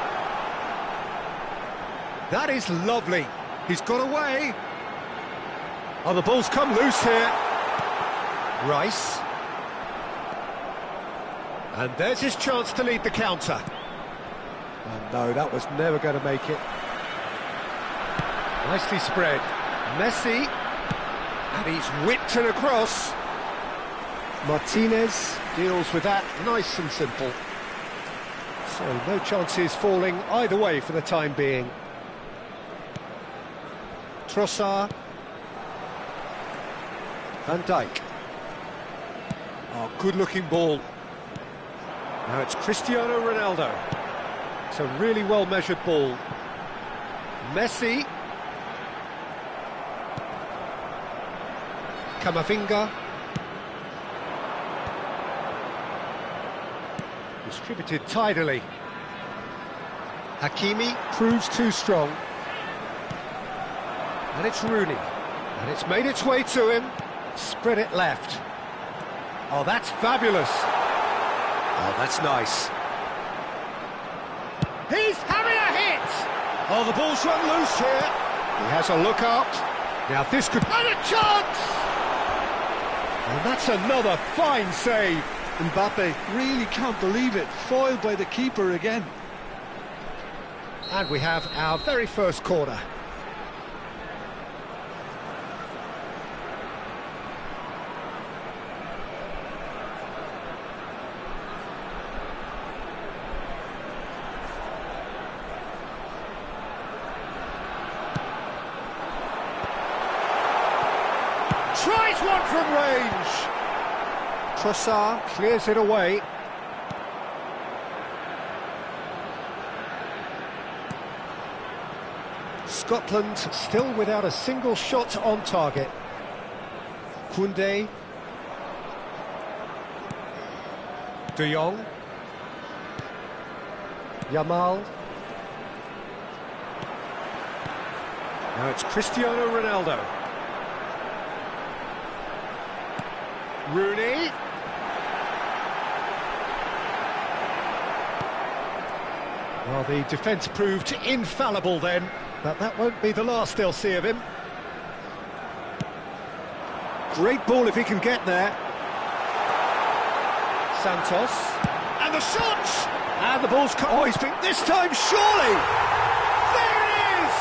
That is lovely. He's got away. Oh, the ball's come loose here. Rice. And there's his chance to lead the counter. And no, that was never going to make it. Nicely spread. Messi. And he's whipped it across. Martinez deals with that nice and simple. So no chances falling either way for the time being. Trossard. Van Dijk. Oh, good-looking ball. Now it's Cristiano Ronaldo. It's a really well-measured ball. Messi. Camavinga. Distributed tidily. Hakimi proves too strong. And it's Rooney. And it's made its way to him. Spread it left. Oh, that's fabulous. Oh, that's nice. He's having a hit! Oh, the ball's run loose here. He has a look out. Now this could... And a chance! And that's another fine save. Mbappe really can't believe it. Foiled by the keeper again. And we have our very first corner. Tries one from range. Trossard clears it away. Scotland still without a single shot on target. Koundé. De Jong. Yamal. Now it's Cristiano Ronaldo. Rooney. Well, the defence proved infallible then, but that won't be the last they'll see of him. Great ball if he can get there. Santos. And the shot! And the ball's cut. Oh, he's been... This time, surely! There it is!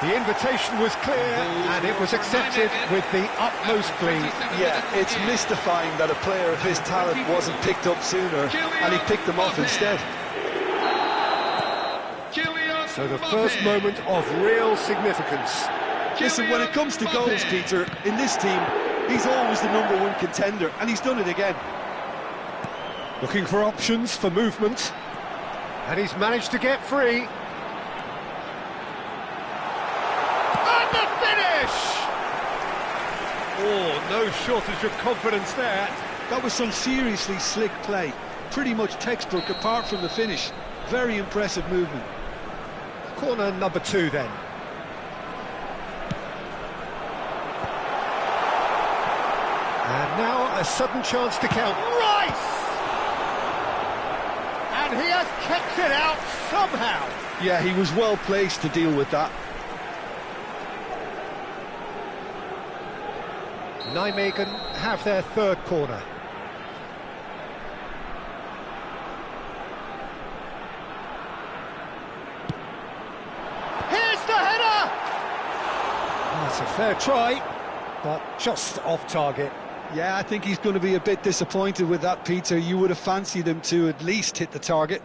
The invitation was clear, and it was accepted with the utmost glee. Yeah, it's mystifying that a player of his talent wasn't picked up sooner, and he picked them off instead. So the first moment of real significance. Listen, when it comes to goals, Peter, in this team, he's always the #1 contender, and he's done it again. Looking for options for movement, and he's managed to get free. And the finish! Oh, no shortage of confidence there. That was some seriously slick play. Pretty much textbook apart from the finish. Very impressive movement. Corner number 2 then. And now a sudden chance to count. Rice! And he has kept it out somehow. Yeah, he was well placed to deal with that. Nijmegen have their third corner. a fair try, but just off target. Yeah, I think he's going to be a bit disappointed with that, Peter. You would have fancied him to at least hit the target.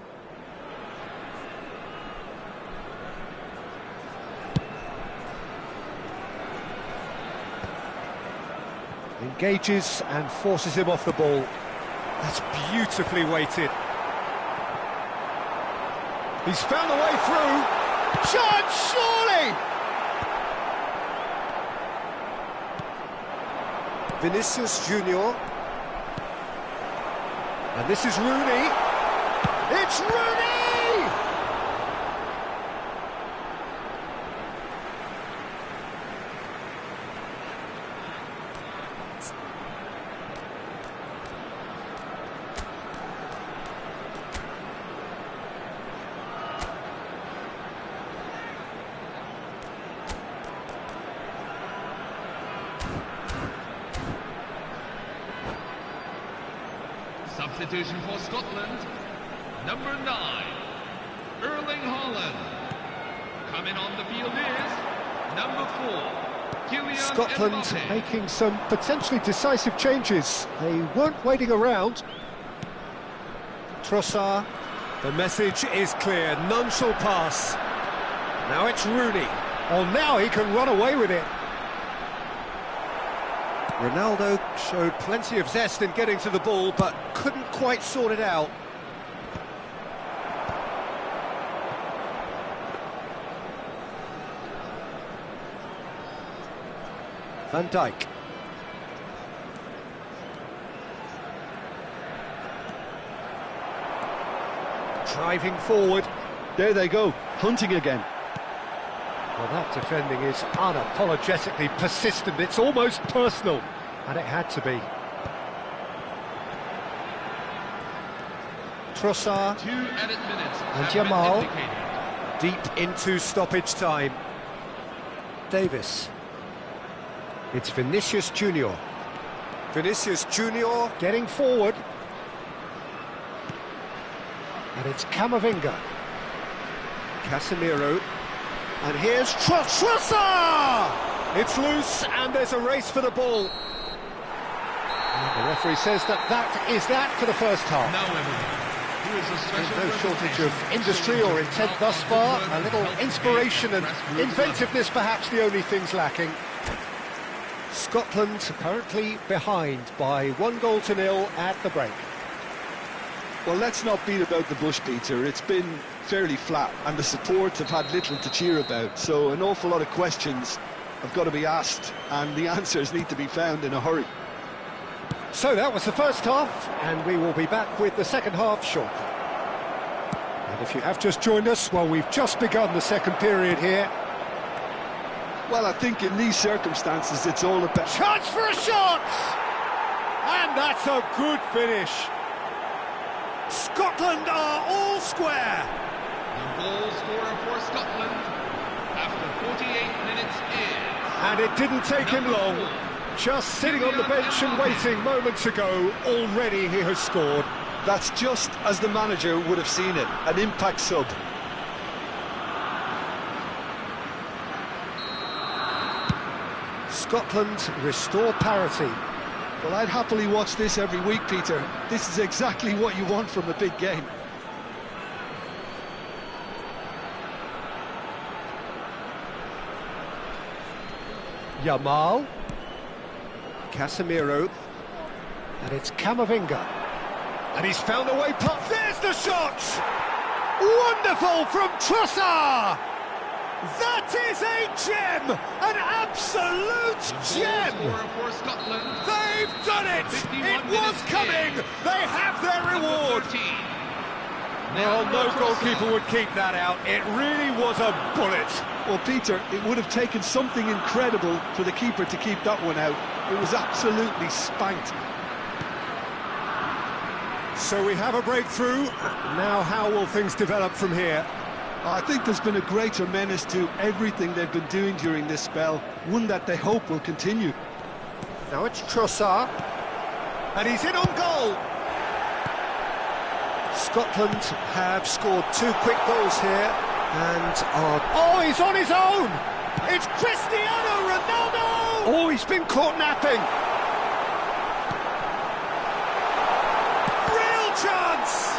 Engages and forces him off the ball. That's beautifully weighted. He's found a way through. Chance, surely! Vinicius Junior. And this is Rooney. It's Rooney! Substitution for Scotland, number 9, Erling Haaland. Coming on the field is number 4, Kylian Scotland Mbappe. making some potentially decisive changes. They weren't waiting around. Trossard. The message is clear, none shall pass. Now it's Rooney. Oh, now he can run away with it. Ronaldo showed plenty of zest in getting to the ball, but couldn't quite sort it out. Van Dijk. Driving forward. There they go, hunting again. Well, that defending is unapologetically persistent. It's almost personal, and it had to be. Trossard 2 added minutes and have been Jamal indicated. deep into stoppage time. Davis. It's Vinicius Junior. Vinicius Junior getting forward. And it's Camavinga. Casemiro. And here's Trossard! It's loose, and there's a race for the ball. And the referee says that is that for the first half. Now, Emily, who is a special No shortage of presentation industry or intent thus far. A little inspiration and inventiveness perhaps the only things lacking. Scotland currently behind by 1-0 at the break. Well, let's not beat about the bush, Peter. It's been fairly flat, and the support have had little to cheer about. So an awful lot of questions have got to be asked, and the answers need to be found in a hurry. So that was the first half, and we will be back with the second half shortly. And if you have just joined us, well, we've just begun the second period here. Well, I think in these circumstances, it's all about... Chance for a shot! And that's a good finish. Scotland are all square. The goal scorer for Scotland after 48 minutes is... And it didn't take him long. Just sitting on the bench and waiting moments ago, already he has scored. That's just as the manager would have seen it, an impact sub. Scotland restore parity. Well, I'd happily watch this every week, Peter. This is exactly what you want from a big game. Jamal. Casemiro. And it's Camavinga. And he's found a way past. There's the shot! Wonderful from Trossard! That is a gem! An absolute gem! For Scotland. They've done it! It was coming! They have their reward! Well, no goalkeeper would keep that out. It really was a bullet. Well, Peter, it would have taken something incredible for the keeper to keep that one out. It was absolutely spanked. So we have a breakthrough. Now how will things develop from here? I think there's been a greater menace to everything they've been doing during this spell, one that they hope will continue. Now it's Trossard, and he's in on goal. Scotland have scored 2 quick goals here, and are... Oh, he's on his own! It's Cristiano Ronaldo! Oh, he's been caught napping. Real chance!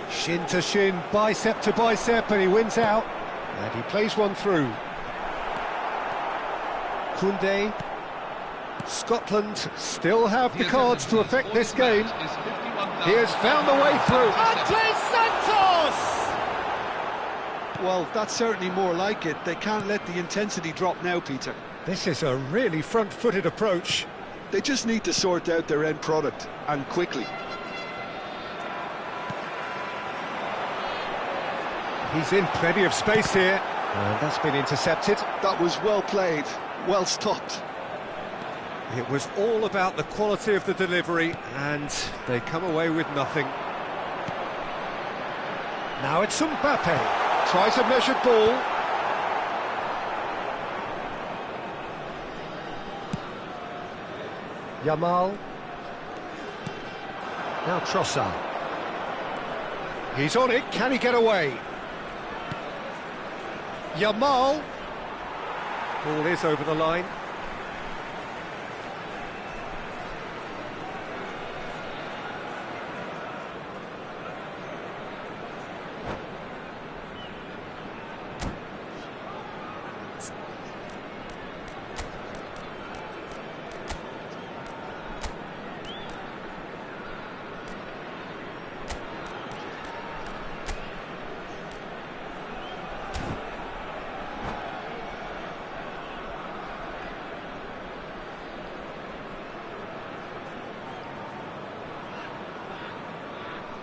Shin to shin, bicep to bicep, and he wins out. And he plays one through. Koundé. Scotland still have the cards to affect this game. He has found a way through. Andres Santos! Well, that's certainly more like it. They can't let the intensity drop now, Peter. This is a really front-footed approach. They just need to sort out their end product, and quickly. He's in plenty of space here. And that's been intercepted. That was well played, well stopped. It was all about the quality of the delivery, and they come away with nothing. Now it's Mbappe. Tries a measured ball. Yamal. Now Trossard. He's on it. Can he get away? Yamal. Ball is over the line.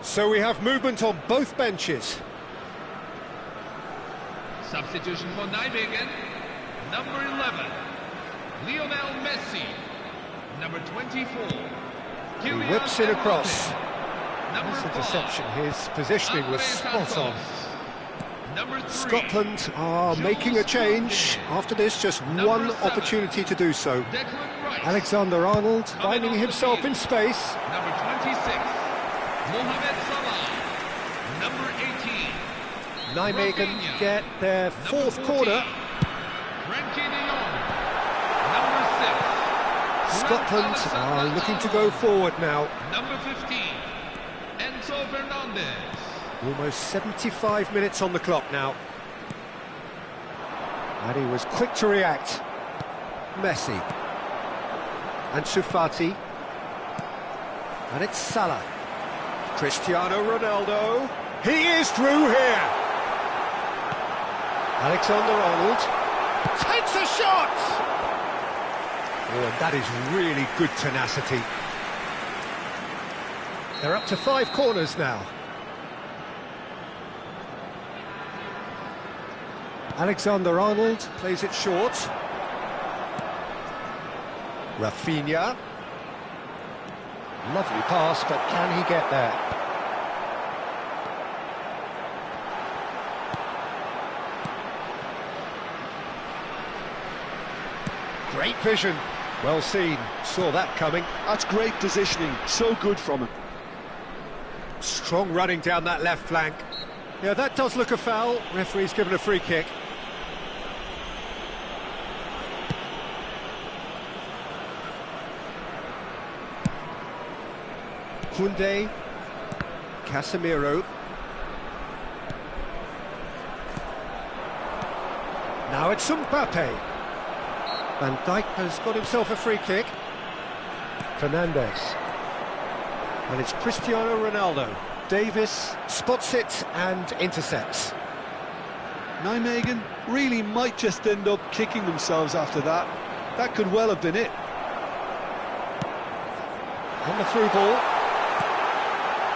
So we have movement on both benches. Substitution for Nijmegen, number 11, Lionel Messi, number 24, He Kylian whips it across. Mbappe, number Nice 5, interception. His positioning was Andres spot on. Santos, number 3, Scotland are making a change. After this, just one opportunity to do so. Declan Rice, Alexander-Arnold finding himself in space. number 26, Mohamed Salah, number 18, Nijmegen Rafinha, get their fourth number 14, corner. Frankie de Jong, number 6, Scotland Trent are looking to Alexander-Arnold, go forward now. number 15, Enzo Fernandez. Almost 75 minutes on the clock now. And he was quick to react. Messi. And Sufati. And it's Salah. Cristiano Ronaldo. He is through here. Alexander-Arnold takes a shot. Oh, and that is really good tenacity. They're up to 5 corners now. Alexander-Arnold plays it short. Rafinha. Lovely pass, but can he get there? Great vision. Well seen. Saw that coming. That's great positioning, so good from him. Strong running down that left flank. Yeah, that does look a foul. Referee's given a free kick. Koundé, Casemiro. Now it's Mbappe. Van Dijk has got himself a free kick. Fernandez. And it's Cristiano Ronaldo. Davis spots it and intercepts. Nijmegen really might just end up kicking themselves after that. That could well have been it. And the through ball.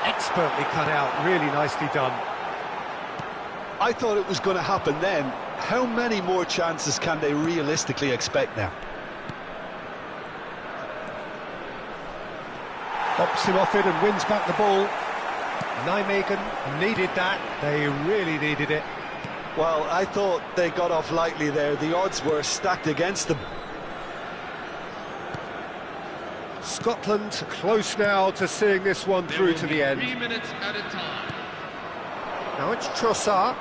Expertly cut out, really nicely done. I thought it was going to happen then. How many more chances can they realistically expect now? Bops him off it and wins back the ball. Nijmegen needed that, they really needed it. Well, I thought they got off lightly there. The odds were stacked against them. Scotland close now to seeing this one through to the end. 3 minutes at a time. Now it's Trossard.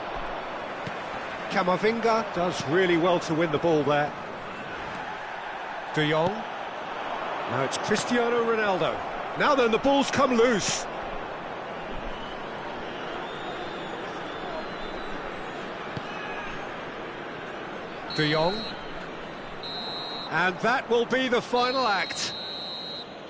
Camavinga does really well to win the ball there. De Jong. Now it's Cristiano Ronaldo. Now then, the ball's come loose. De Jong. And that will be the final act.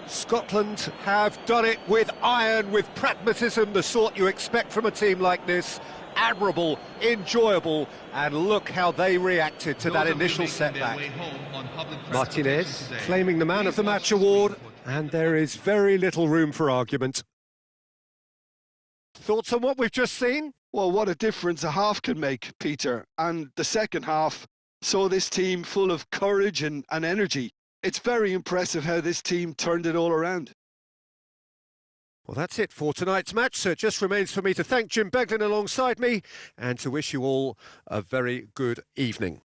Scotland have done it with iron, with pragmatism, the sort you expect from a team like this. Admirable, enjoyable, and look how they reacted to that initial setback. Martinez claiming the Man of the Match award, and there is very little room for argument. Thoughts on what we've just seen? Well, what a difference a half can make, Peter. And the second half saw this team full of courage and energy. It's very impressive how this team turned it all around. Well, that's it for tonight's match, so it just remains for me to thank Jim Beglin alongside me and to wish you all a very good evening.